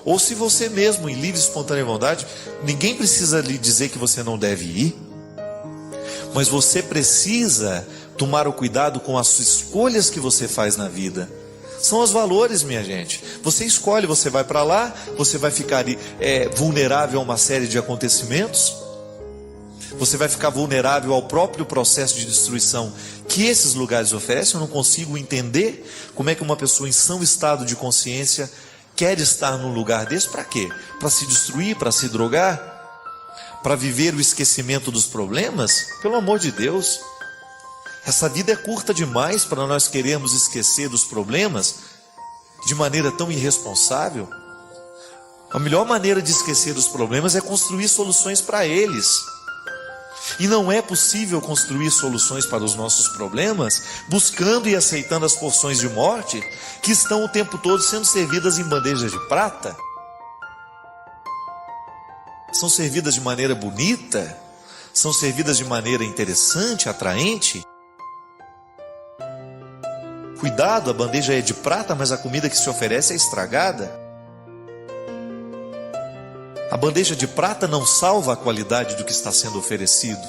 Speaker 2: ou se você mesmo, em livre e espontânea vontade, ninguém precisa lhe dizer que você não deve ir, mas você precisa tomar o cuidado com as escolhas que você faz na vida. São os valores, minha gente. Você escolhe, você vai para lá, você vai ficar vulnerável a uma série de acontecimentos. Você vai ficar vulnerável ao próprio processo de destruição que esses lugares oferecem. Eu não consigo entender como é que uma pessoa em são estado de consciência quer estar num lugar desse. Para quê? Para se destruir, para se drogar? para viver o esquecimento dos problemas? Pelo amor de Deus, essa vida é curta demais para nós querermos esquecer dos problemas de maneira tão irresponsável. A melhor maneira de esquecer dos problemas é construir soluções para eles. E não é possível construir soluções para os nossos problemas buscando e aceitando as porções de morte que estão o tempo todo sendo servidas em bandejas de prata. São servidas de maneira bonita, são servidas de maneira interessante, atraente. Cuidado, a bandeja é de prata, mas a comida que se oferece é estragada. A bandeja de prata não salva a qualidade do que está sendo oferecido.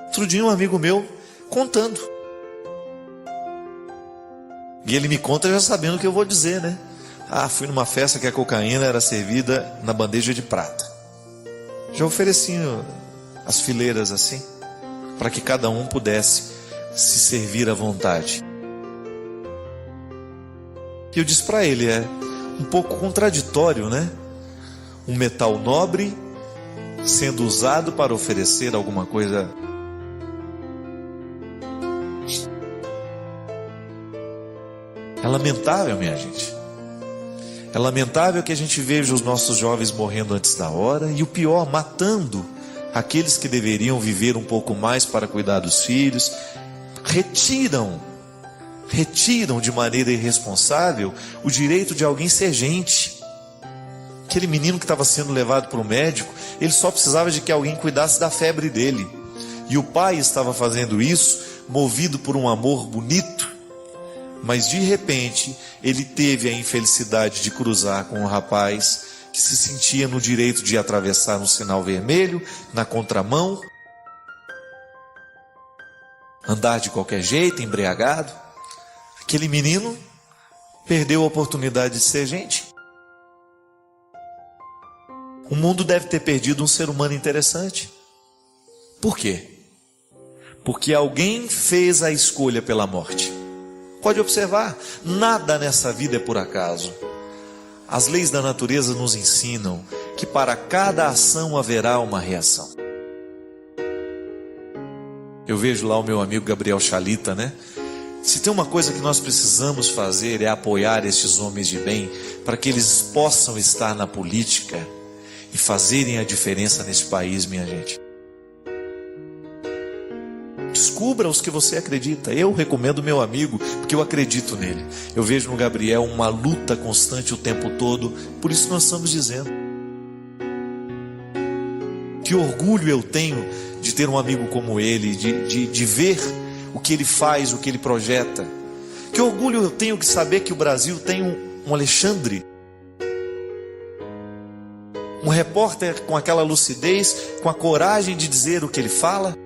Speaker 2: Outro dia um amigo meu contando. E ele me conta já sabendo o que eu vou dizer, né? Fui numa festa que a cocaína era servida na bandeja de prata. Já ofereciam as fileiras assim, para que cada um pudesse se servir à vontade. E eu disse para ele, um pouco contraditório, né? Um metal nobre sendo usado para oferecer alguma coisa. É lamentável, minha gente. É lamentável que a gente veja os nossos jovens morrendo antes da hora e o pior, matando aqueles que deveriam viver um pouco mais para cuidar dos filhos. Retiram de maneira irresponsável o direito de alguém ser gente. Aquele menino que estava sendo levado para o médico, ele só precisava de que alguém cuidasse da febre dele. E o pai estava fazendo isso, movido por um amor bonito. Mas de repente, ele teve a infelicidade de cruzar com um rapaz que se sentia no direito de atravessar um sinal vermelho, na contramão, andar de qualquer jeito, embriagado. Aquele menino perdeu a oportunidade de ser gente. O mundo deve ter perdido um ser humano interessante. Por quê? Porque alguém fez a escolha pela morte. Pode observar, nada nessa vida é por acaso. As leis da natureza nos ensinam que para cada ação haverá uma reação. Eu vejo lá o meu amigo Gabriel Chalita, né? Se tem uma coisa que nós precisamos fazer é apoiar estes homens de bem para que eles possam estar na política e fazerem a diferença nesse país, minha gente. Descubra os que você acredita. Eu recomendo meu amigo, porque eu acredito nele. Eu vejo no Gabriel uma luta constante o tempo todo. Por isso nós estamos dizendo. Que orgulho eu tenho de ter um amigo como ele, de ver o que ele faz, o que ele projeta. Que orgulho eu tenho de saber que o Brasil tem um Alexandre. Um repórter com aquela lucidez, com a coragem de dizer o que ele fala.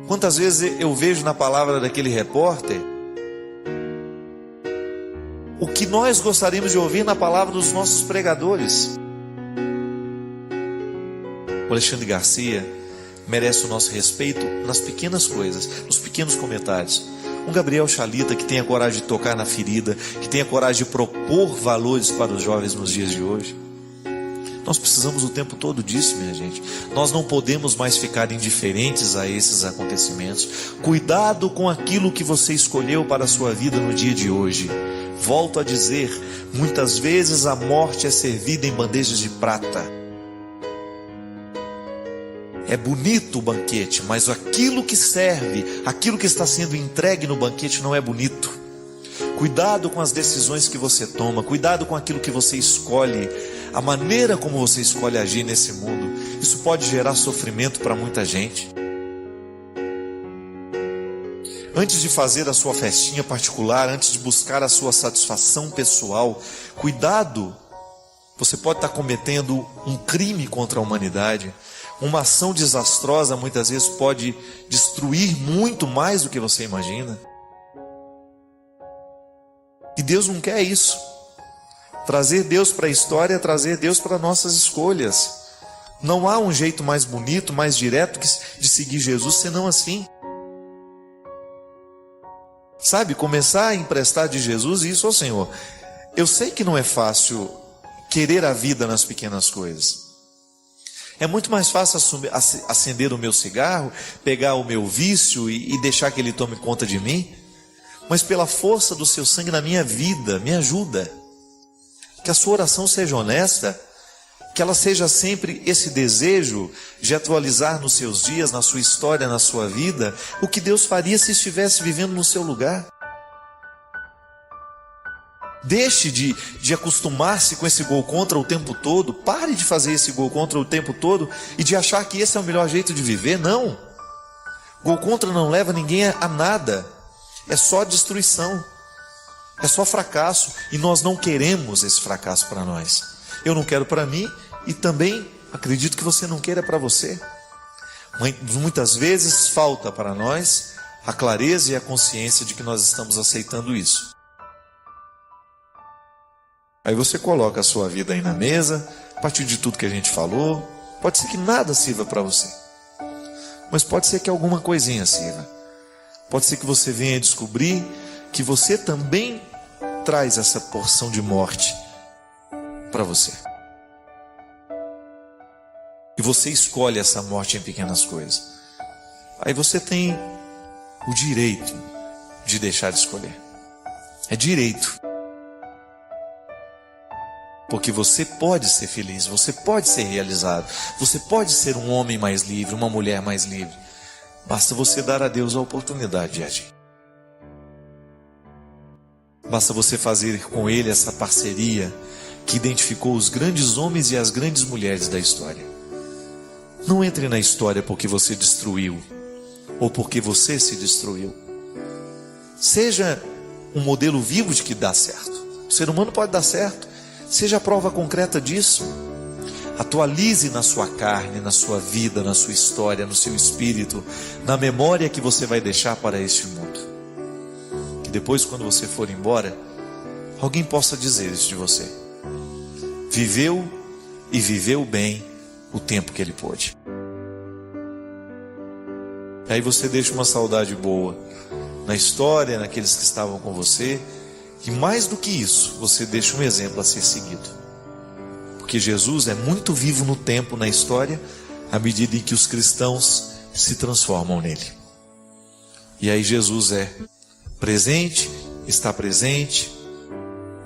Speaker 2: Quantas vezes eu vejo na palavra daquele repórter o que nós gostaríamos de ouvir na palavra dos nossos pregadores. O Alexandre Garcia merece o nosso respeito nas pequenas coisas, nos pequenos comentários. Um Gabriel Chalita que tenha coragem de tocar na ferida, que tenha coragem de propor valores para os jovens nos dias de hoje. Nós precisamos o tempo todo disso, minha gente. Nós não podemos mais ficar indiferentes a esses acontecimentos. Cuidado com aquilo que você escolheu para a sua vida no dia de hoje. Volto a dizer, muitas vezes a morte é servida em bandejas de prata. É bonito o banquete, mas aquilo que serve, aquilo que está sendo entregue no banquete não é bonito. Cuidado com as decisões que você toma, cuidado com aquilo que você escolhe, a maneira como você escolhe agir nesse mundo. Isso pode gerar sofrimento para muita gente. Antes de fazer a sua festinha particular, antes de buscar a sua satisfação pessoal, cuidado, você pode estar cometendo um crime contra a humanidade. Uma ação desastrosa muitas vezes pode destruir muito mais do que você imagina. E Deus não quer isso. Trazer Deus para a história é trazer Deus para nossas escolhas. Não há um jeito mais bonito, mais direto de seguir Jesus senão assim. Sabe, começar a emprestar de Jesus isso ao Senhor. Eu sei que não é fácil querer a vida nas pequenas coisas. É muito mais fácil acender o meu cigarro, pegar o meu vício e deixar que ele tome conta de mim. Mas pela força do seu sangue na minha vida, me ajuda. Que a sua oração seja honesta, que ela seja sempre esse desejo de atualizar nos seus dias, na sua história, na sua vida, o que Deus faria se estivesse vivendo no seu lugar. Deixe de acostumar-se com esse gol contra o tempo todo. Pare de fazer esse gol contra o tempo todo e de achar que esse é o melhor jeito de viver. Não. Gol contra não leva ninguém a nada. É só destruição. É só fracasso. E nós não queremos esse fracasso para nós. Eu não quero para mim e também acredito que você não queira para você. Muitas vezes falta para nós a clareza e a consciência de que nós estamos aceitando isso. Aí você coloca a sua vida aí na mesa, a partir de tudo que a gente falou. Pode ser que nada sirva para você, mas pode ser que alguma coisinha sirva. Pode ser que você venha descobrir que você também traz essa porção de morte para você. E você escolhe essa morte em pequenas coisas. Aí você tem o direito de deixar de escolher. É direito. Porque você pode ser feliz, você pode ser realizado, você pode ser um homem mais livre, uma mulher mais livre. Basta você dar a Deus a oportunidade de agir. Basta você fazer com Ele essa parceria que identificou os grandes homens e as grandes mulheres da história. Não entre na história porque você destruiu, ou porque você se destruiu. Seja um modelo vivo de que dá certo. O ser humano pode dar certo. Seja a prova concreta disso. Atualize na sua carne, na sua vida, na sua história, no seu espírito, na memória que você vai deixar para este mundo. Que depois, quando você for embora, alguém possa dizer isso de você. Viveu e viveu bem o tempo que ele pôde. Aí você deixa uma saudade boa na história, naqueles que estavam com você. E mais do que isso, você deixa um exemplo a ser seguido. Porque Jesus é muito vivo no tempo, na história, à medida em que os cristãos se transformam nele. E aí Jesus é presente, está presente,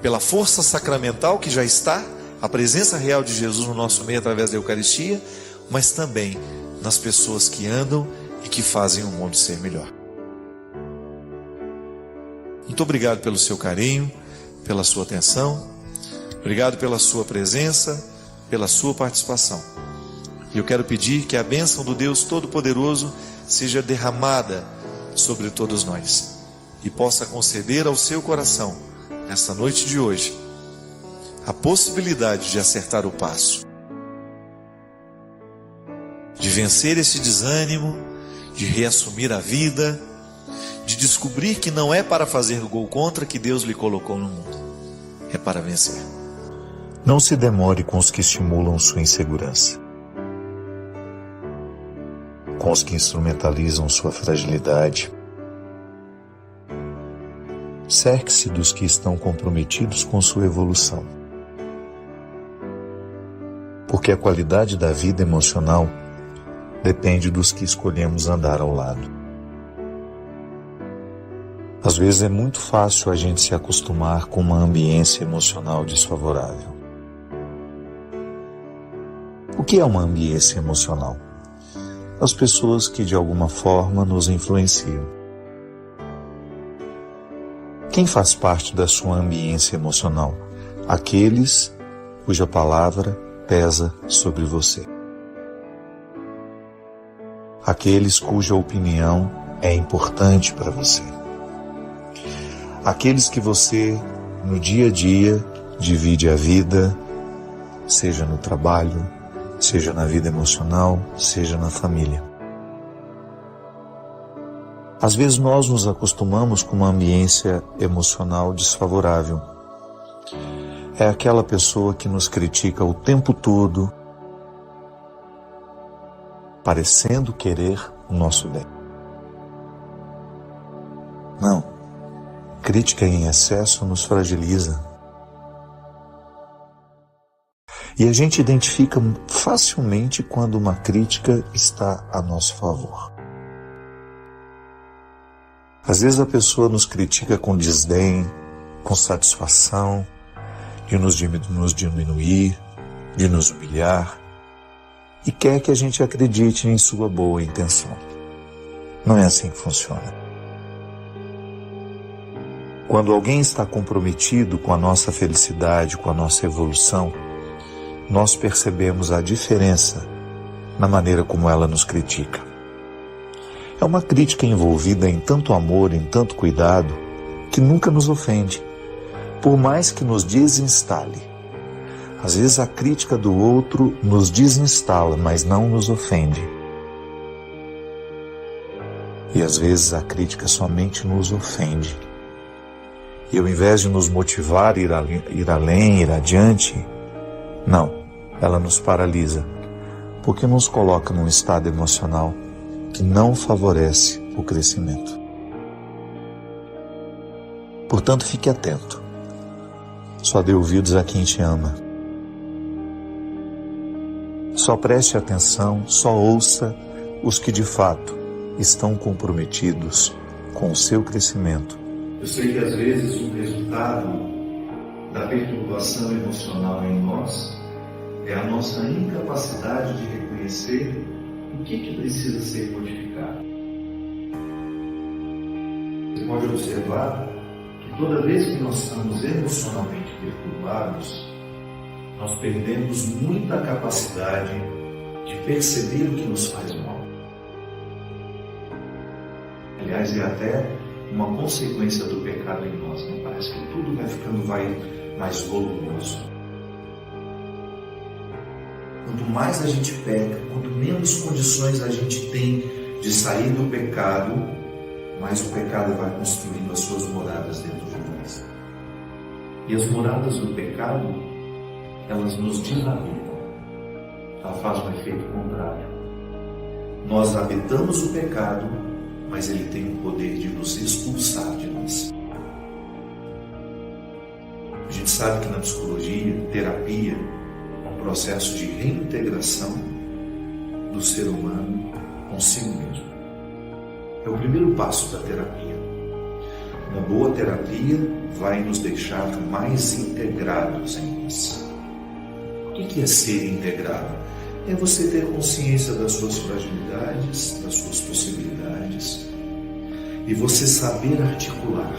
Speaker 2: pela força sacramental que já está, a presença real de Jesus no nosso meio através da Eucaristia, mas também nas pessoas que andam e que fazem o mundo ser melhor. Muito obrigado pelo seu carinho, pela sua atenção. Obrigado pela sua presença, pela sua participação. E eu quero pedir que a bênção do Deus Todo-Poderoso seja derramada sobre todos nós e possa conceder ao seu coração, nesta noite de hoje, a possibilidade de acertar o passo, de vencer esse desânimo, de reassumir a vida, de descobrir que não é para fazer o gol contra que Deus lhe colocou no mundo, é para vencer.
Speaker 4: Não se demore com os que estimulam sua insegurança, com os que instrumentalizam sua fragilidade. Cerque-se dos que estão comprometidos com sua evolução, porque a qualidade da vida emocional depende dos que escolhemos andar ao lado. Às vezes é muito fácil a gente se acostumar com uma ambiência emocional desfavorável. O que é uma ambiência emocional? As pessoas que de alguma forma nos influenciam. Quem faz parte da sua ambiência emocional? Aqueles cuja palavra pesa sobre você. Aqueles cuja opinião é importante para você. Aqueles que você, no dia a dia, divide a vida, seja no trabalho, seja na vida emocional, seja na família. Às vezes nós nos acostumamos com uma ambiência emocional desfavorável. É aquela pessoa que nos critica o tempo todo, parecendo querer o nosso bem. Não. Crítica em excesso nos fragiliza. E a gente identifica facilmente quando uma crítica está a nosso favor. Às vezes a pessoa nos critica com desdém, com satisfação, de nos diminuir, de nos humilhar, e quer que a gente acredite em sua boa intenção. Não é assim que funciona. Quando alguém está comprometido com a nossa felicidade, com a nossa evolução, nós percebemos a diferença na maneira como ela nos critica. É uma crítica envolvida em tanto amor, em tanto cuidado, que nunca nos ofende, por mais que nos desinstale. Às vezes a crítica do outro nos desinstala, mas não nos ofende. E às vezes a crítica somente nos ofende. E ao invés de nos motivar a ir além, ir adiante, não, ela nos paralisa, porque nos coloca num estado emocional que não favorece o crescimento. Portanto, fique atento. Só dê ouvidos a quem te ama. Só preste atenção, só ouça os que de fato estão comprometidos com o seu crescimento.
Speaker 2: Eu sei que às vezes o resultado da perturbação emocional em nós é a nossa incapacidade de reconhecer o que precisa ser modificado. Você pode observar que toda vez que nós estamos emocionalmente perturbados, nós perdemos muita capacidade de perceber o que nos faz mal. Aliás, é até uma consequência do pecado em nós, né? Parece que tudo vai ficando mais volumoso. Quanto mais a gente peca, quanto menos condições a gente tem de sair do pecado, mais o pecado vai construindo as suas moradas dentro de nós. E as moradas do pecado, elas nos desabitam. Ela faz um efeito contrário. Nós habitamos o pecado, mas ele tem o poder de nos expulsar de nós. A gente sabe que na psicologia, terapia, é um processo de reintegração do ser humano consigo mesmo. É o primeiro passo da terapia. Uma boa terapia vai nos deixar mais integrados em nós. O que é ser integrado? É você ter consciência das suas fragilidades, das suas possibilidades, e você saber articular.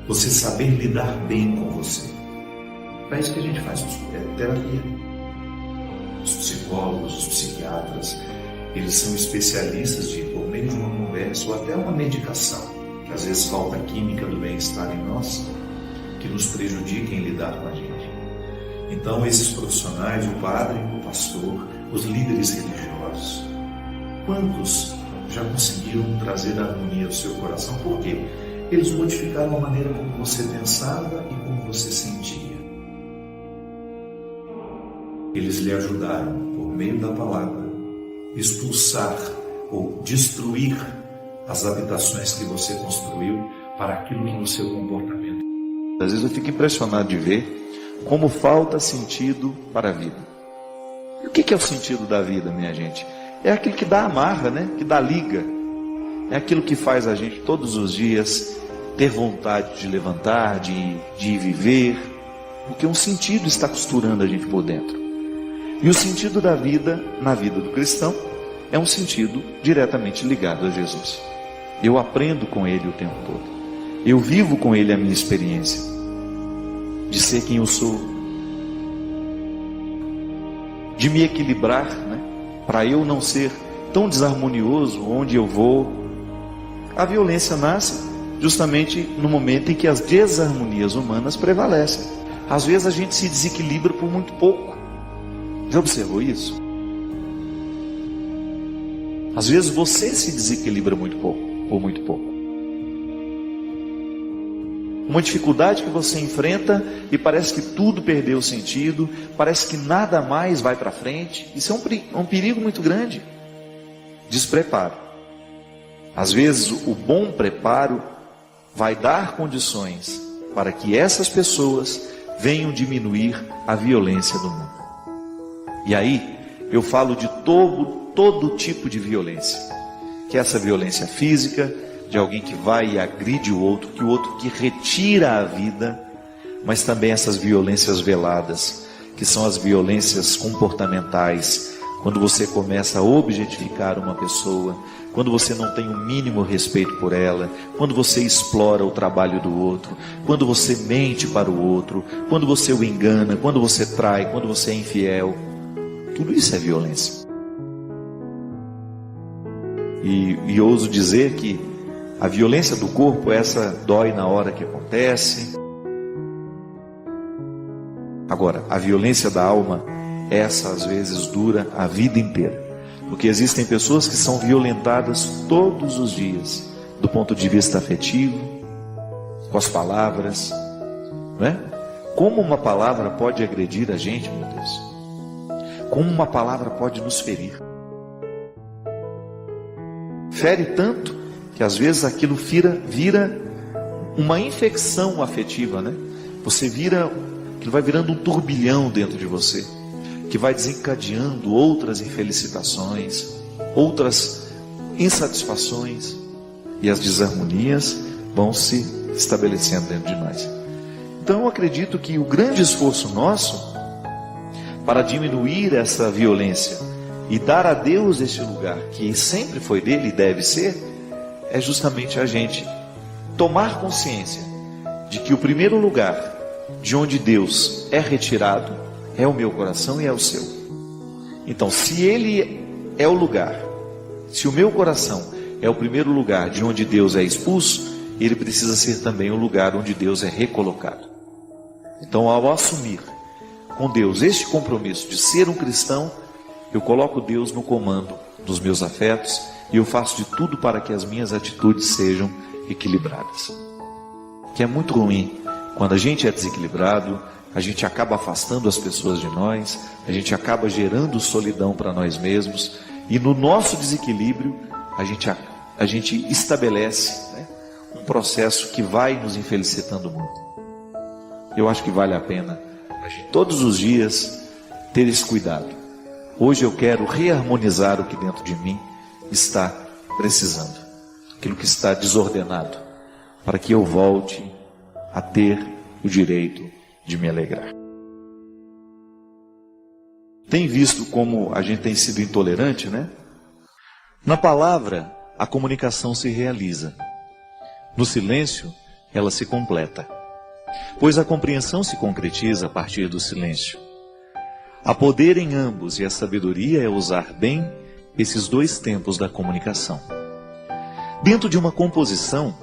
Speaker 2: Você saber lidar bem com você. É isso que a gente faz, é terapia. Os psicólogos, os psiquiatras, eles são especialistas de, por meio de uma conversa ou até uma medicação, que às vezes falta a química do bem-estar em nós, que nos prejudica em lidar com a gente. Então, esses profissionais, o padre, o pastor, os líderes religiosos, quantos já conseguiram trazer harmonia ao seu coração? Por quê? Eles modificaram a maneira como você pensava e como você sentia. Eles lhe ajudaram, por meio da palavra, expulsar ou destruir as habitações que você construiu para aquilo que no seu comportamento.
Speaker 3: Às vezes eu fico impressionado de ver como falta sentido para a vida. E o que é o sentido da vida, minha gente? É aquilo que dá amarra, né? Que dá liga. É aquilo que faz a gente todos os dias ter vontade de levantar, de viver, porque um sentido está costurando a gente por dentro. E o sentido da vida, na vida do cristão, é um sentido diretamente ligado a Jesus. Eu aprendo com Ele o tempo todo. Eu vivo com Ele a minha experiência de ser quem eu sou, de me equilibrar, né? Para eu não ser tão desarmonioso onde eu vou. A violência nasce justamente no momento em que as desarmonias humanas prevalecem. Às vezes a gente se desequilibra por muito pouco. Já observou isso? Às vezes você se desequilibra muito pouco, por muito pouco. Uma dificuldade que você enfrenta e parece que tudo perdeu sentido, parece que nada mais vai para frente. Isso é um perigo muito grande. Despreparo. Às vezes o bom preparo vai dar condições para que essas pessoas
Speaker 2: venham diminuir a violência do mundo. E aí eu falo de todo tipo de violência, que é essa violência física, de alguém que vai e agride o outro que retira a vida, mas também essas violências veladas, que são as violências comportamentais, quando você começa a objetificar uma pessoa, quando você não tem o mínimo respeito por ela, quando você explora o trabalho do outro, quando você mente para o outro, quando você o engana, quando você trai, quando você é infiel. Tudo isso é violência. E ouso dizer que a violência do corpo, essa dói na hora que acontece. Agora, a violência da alma, essa às vezes dura a vida inteira. Porque existem pessoas que são violentadas todos os dias, do ponto de vista afetivo, com as palavras, não é? Como uma palavra pode agredir a gente, meu Deus? Como uma palavra pode nos ferir? Fere tanto que às vezes aquilo vira uma infecção afetiva, né? Aquilo vai virando um turbilhão dentro de você, que vai desencadeando outras infelicitações, outras insatisfações, e as desarmonias vão se estabelecendo dentro de nós. Então eu acredito que o grande esforço nosso para diminuir essa violência e dar a Deus esse lugar que sempre foi dele e deve ser, é justamente a gente tomar consciência de que o primeiro lugar de onde Deus é retirado é o meu coração e é o seu. Então, se ele é o lugar, se o meu coração é o primeiro lugar de onde Deus é expulso, ele precisa ser também o lugar onde Deus é recolocado. Então, ao assumir com Deus este compromisso de ser um cristão, eu coloco Deus no comando dos meus afetos e eu faço de tudo para que as minhas atitudes sejam equilibradas. Que é muito ruim quando a gente é desequilibrado, a gente acaba afastando as pessoas de nós, a gente acaba gerando solidão para nós mesmos, e no nosso desequilíbrio a gente estabelece, né, um processo que vai nos infelicitando muito. Eu acho que vale a pena a gente todos os dias ter esse cuidado. Hoje eu quero reharmonizar o que dentro de mim está precisando, aquilo que está desordenado, para que eu volte a ter o direito de me alegrar. Tem visto como a gente tem sido intolerante, né? Na palavra, a comunicação se realiza. No silêncio, ela se completa. Pois a compreensão se concretiza a partir do silêncio. Há poder em ambos e a sabedoria é usar bem esses dois tempos da comunicação. Dentro de uma composição,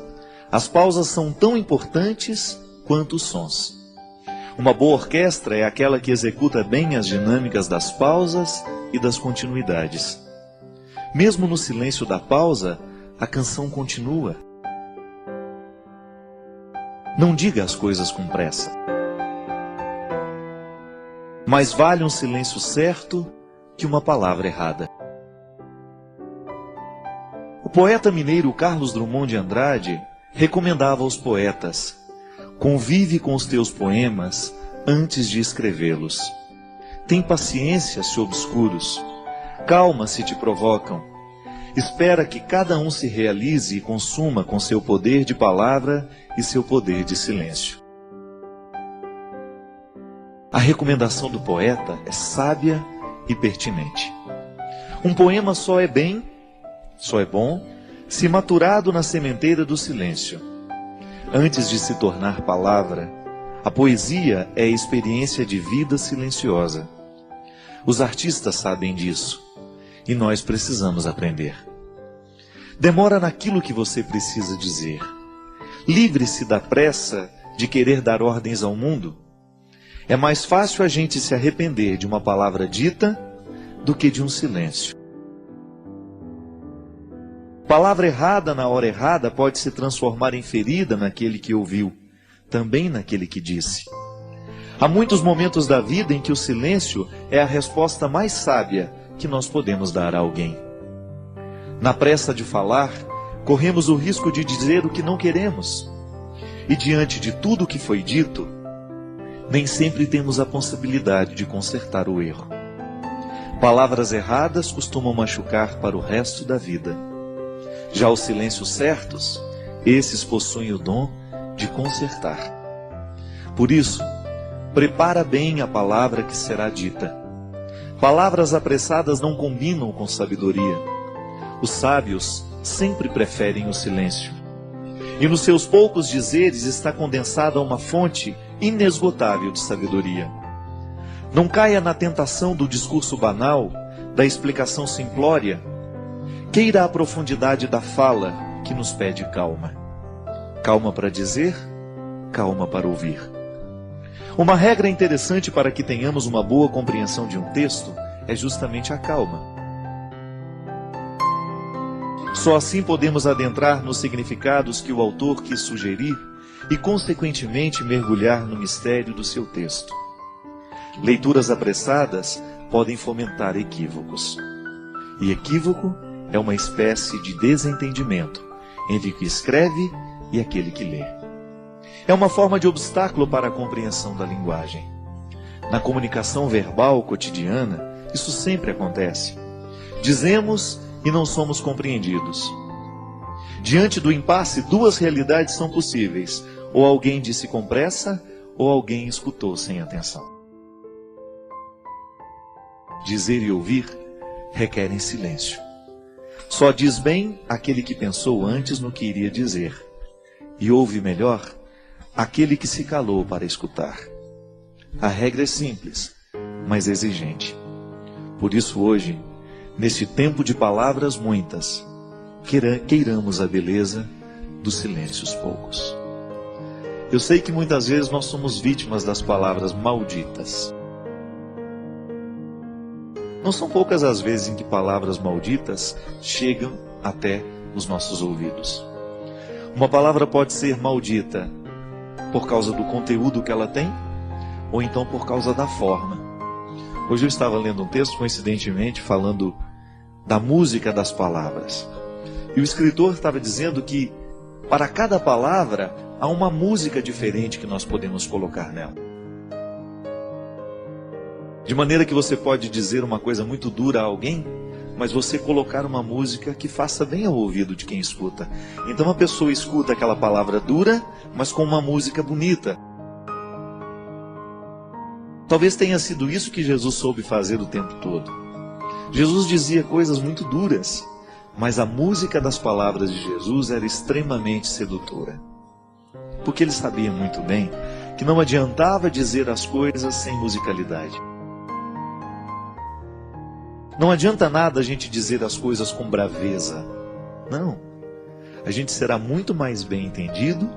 Speaker 2: as pausas são tão importantes quanto os sons. Uma boa orquestra é aquela que executa bem as dinâmicas das pausas e das continuidades. Mesmo no silêncio da pausa, a canção continua. Não diga as coisas com pressa. Mais vale um silêncio certo que uma palavra errada. O poeta mineiro Carlos Drummond de Andrade recomendava aos poetas: convive com os teus poemas antes de escrevê-los. Tem paciência se obscuros, calma se te provocam. Espera que cada um se realize e consuma com seu poder de palavra e seu poder de silêncio. A recomendação do poeta é sábia e pertinente. Um poema só é bom, se maturado na sementeira do silêncio. Antes de se tornar palavra, a poesia é a experiência de vida silenciosa. Os artistas sabem disso, e nós precisamos aprender. Demora naquilo que você precisa dizer. Livre-se da pressa de querer dar ordens ao mundo. É mais fácil a gente se arrepender de uma palavra dita do que de um silêncio. Palavra errada na hora errada pode se transformar em ferida naquele que ouviu, também naquele que disse. Há muitos momentos da vida em que o silêncio é a resposta mais sábia que nós podemos dar a alguém. Na pressa de falar, corremos o risco de dizer o que não queremos. E diante de tudo o que foi dito, nem sempre temos a possibilidade de consertar o erro. Palavras erradas costumam machucar para o resto da vida. Já os silêncios certos, esses possuem o dom de consertar. Por isso, prepara bem a palavra que será dita. Palavras apressadas não combinam com sabedoria. Os sábios sempre preferem o silêncio. E nos seus poucos dizeres está condensada uma fonte inesgotável de sabedoria. Não caia na tentação do discurso banal, da explicação simplória. Queira a profundidade da fala que nos pede calma. Calma para dizer, calma para ouvir. Uma regra interessante para que tenhamos uma boa compreensão de um texto é justamente a calma. Só assim podemos adentrar nos significados que o autor quis sugerir e, consequentemente, mergulhar no mistério do seu texto. Leituras apressadas podem fomentar equívocos. E equívoco é uma espécie de desentendimento entre o que escreve e aquele que lê. É uma forma de obstáculo para a compreensão da linguagem. Na comunicação verbal cotidiana, isso sempre acontece. Dizemos e não somos compreendidos. Diante do impasse, duas realidades são possíveis. Ou alguém disse com pressa, ou alguém escutou sem atenção. Dizer e ouvir requerem silêncio. Só diz bem aquele que pensou antes no que iria dizer. E ouve melhor aquele que se calou para escutar. A regra é simples, mas exigente. Por isso hoje, neste tempo de palavras muitas, queiramos a beleza dos silêncios poucos. Eu sei que muitas vezes nós somos vítimas das palavras malditas. Não são poucas as vezes em que palavras malditas chegam até os nossos ouvidos. Uma palavra pode ser maldita por causa do conteúdo que ela tem, ou então por causa da forma. Hoje eu estava lendo um texto, coincidentemente, falando da música das palavras. E o escritor estava dizendo que para cada palavra há uma música diferente que nós podemos colocar nela. De maneira que você pode dizer uma coisa muito dura a alguém, mas você colocar uma música que faça bem ao ouvido de quem escuta. Então a pessoa escuta aquela palavra dura, mas com uma música bonita. Talvez tenha sido isso que Jesus soube fazer o tempo todo. Jesus dizia coisas muito duras, mas a música das palavras de Jesus era extremamente sedutora. Porque ele sabia muito bem que não adiantava dizer as coisas sem musicalidade. Não adianta nada a gente dizer as coisas com braveza. Não. A gente será muito mais bem entendido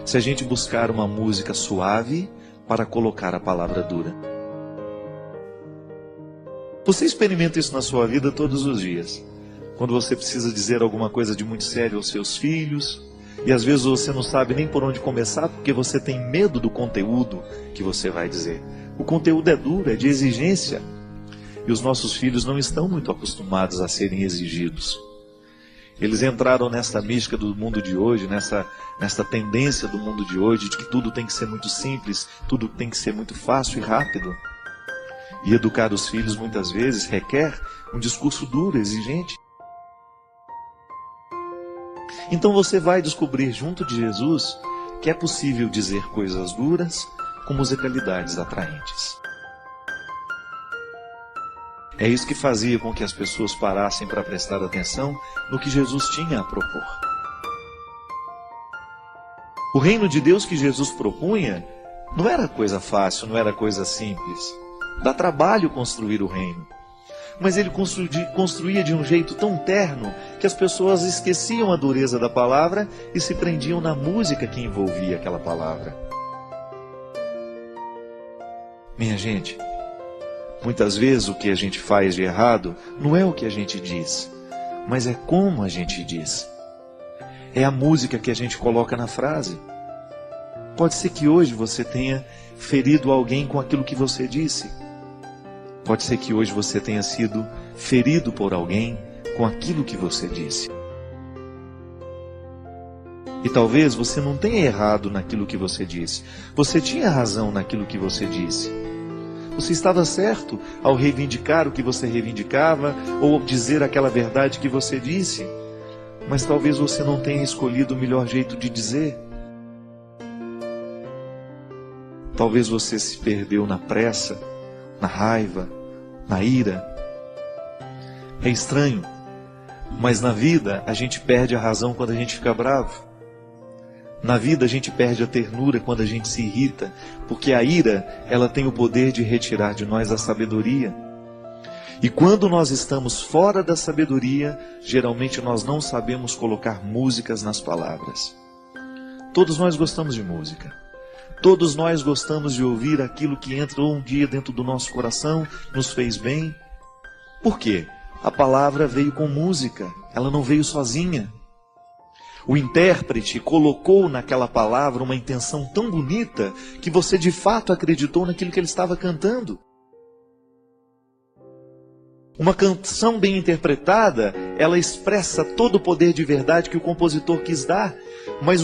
Speaker 2: se a gente buscar uma música suave para colocar a palavra dura. Você experimenta isso na sua vida todos os dias. Quando você precisa dizer alguma coisa de muito sério aos seus filhos, e às vezes você não sabe nem por onde começar porque você tem medo do conteúdo que você vai dizer. O conteúdo é duro, é de exigência. E os nossos filhos não estão muito acostumados a serem exigidos. Eles entraram nessa mística do mundo de hoje, nessa tendência do mundo de hoje, de que tudo tem que ser muito simples, tudo tem que ser muito fácil e rápido. E educar os filhos muitas vezes requer um discurso duro, exigente. Então você vai descobrir junto de Jesus que é possível dizer coisas duras com musicalidades atraentes. É isso que fazia com que as pessoas parassem para prestar atenção no que Jesus tinha a propor. O reino de Deus que Jesus propunha não era coisa fácil, não era coisa simples. Dá trabalho construir o reino. Mas ele construía de um jeito tão terno que as pessoas esqueciam a dureza da palavra e se prendiam na música que envolvia aquela palavra. Minha gente, muitas vezes o que a gente faz de errado não é o que a gente diz, mas é como a gente diz. É a música que a gente coloca na frase. Pode ser que hoje você tenha ferido alguém com aquilo que você disse. Pode ser que hoje você tenha sido ferido por alguém com aquilo que você disse. E talvez você não tenha errado naquilo que você disse. Você tinha razão naquilo que você disse. Você estava certo ao reivindicar o que você reivindicava ou ao dizer aquela verdade que você disse. Mas talvez você não tenha escolhido o melhor jeito de dizer. Talvez você se perdeu na pressa, na raiva, na ira. É estranho, mas na vida a gente perde a razão quando a gente fica bravo. Na vida a gente perde a ternura quando a gente se irrita, porque a ira, ela tem o poder de retirar de nós a sabedoria. E quando nós estamos fora da sabedoria, geralmente nós não sabemos colocar músicas nas palavras. Todos nós gostamos de música. Todos nós gostamos de ouvir aquilo que entrou um dia dentro do nosso coração, nos fez bem. Por quê? A palavra veio com música, ela não veio sozinha. O intérprete colocou naquela palavra uma intenção tão bonita que você de fato acreditou naquilo que ele estava cantando. Uma canção bem interpretada, ela expressa todo o poder de verdade que o compositor quis dar. Mas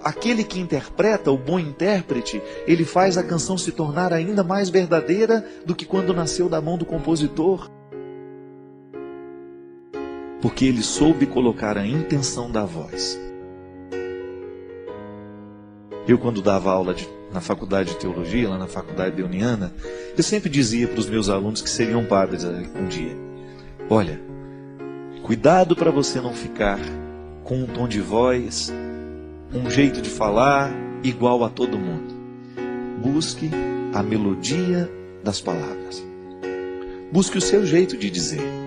Speaker 2: aquele que interpreta, o bom intérprete, ele faz a canção se tornar ainda mais verdadeira do que quando nasceu da mão do compositor. Porque ele soube colocar a intenção da voz. Eu, quando dava aula na faculdade de teologia, lá na faculdade Beoniana, eu sempre dizia para os meus alunos que seriam padres um dia: olha, cuidado para você não ficar com um tom de voz, um jeito de falar igual a todo mundo. Busque a melodia das palavras. Busque o seu jeito de dizer.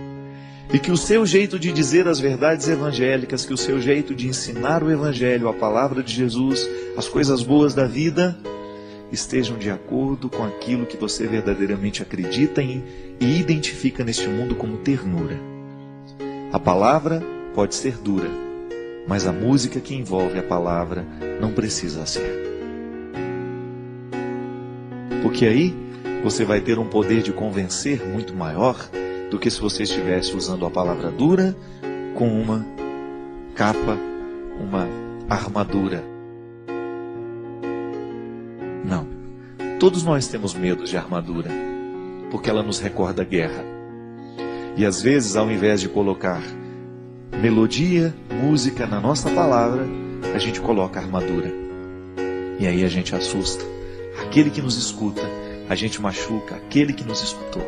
Speaker 2: E que o seu jeito de dizer as verdades evangélicas, que o seu jeito de ensinar o Evangelho, a palavra de Jesus, as coisas boas da vida, estejam de acordo com aquilo que você verdadeiramente acredita em e identifica neste mundo como ternura. A palavra pode ser dura, mas a música que envolve a palavra não precisa ser. Porque aí você vai ter um poder de convencer muito maior do que se você estivesse usando a palavra dura com uma capa, uma armadura. Não. Todos nós temos medo de armadura, porque ela nos recorda a guerra. E às vezes, ao invés de colocar melodia, música na nossa palavra, a gente coloca armadura. E aí a gente assusta aquele que nos escuta, a gente machuca aquele que nos escutou.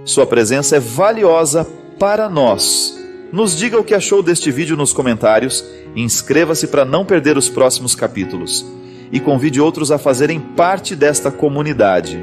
Speaker 1: Sua presença é valiosa para nós. Nos diga o que achou deste vídeo nos comentários, inscreva-se para não perder os próximos capítulos e convide outros a fazerem parte desta comunidade.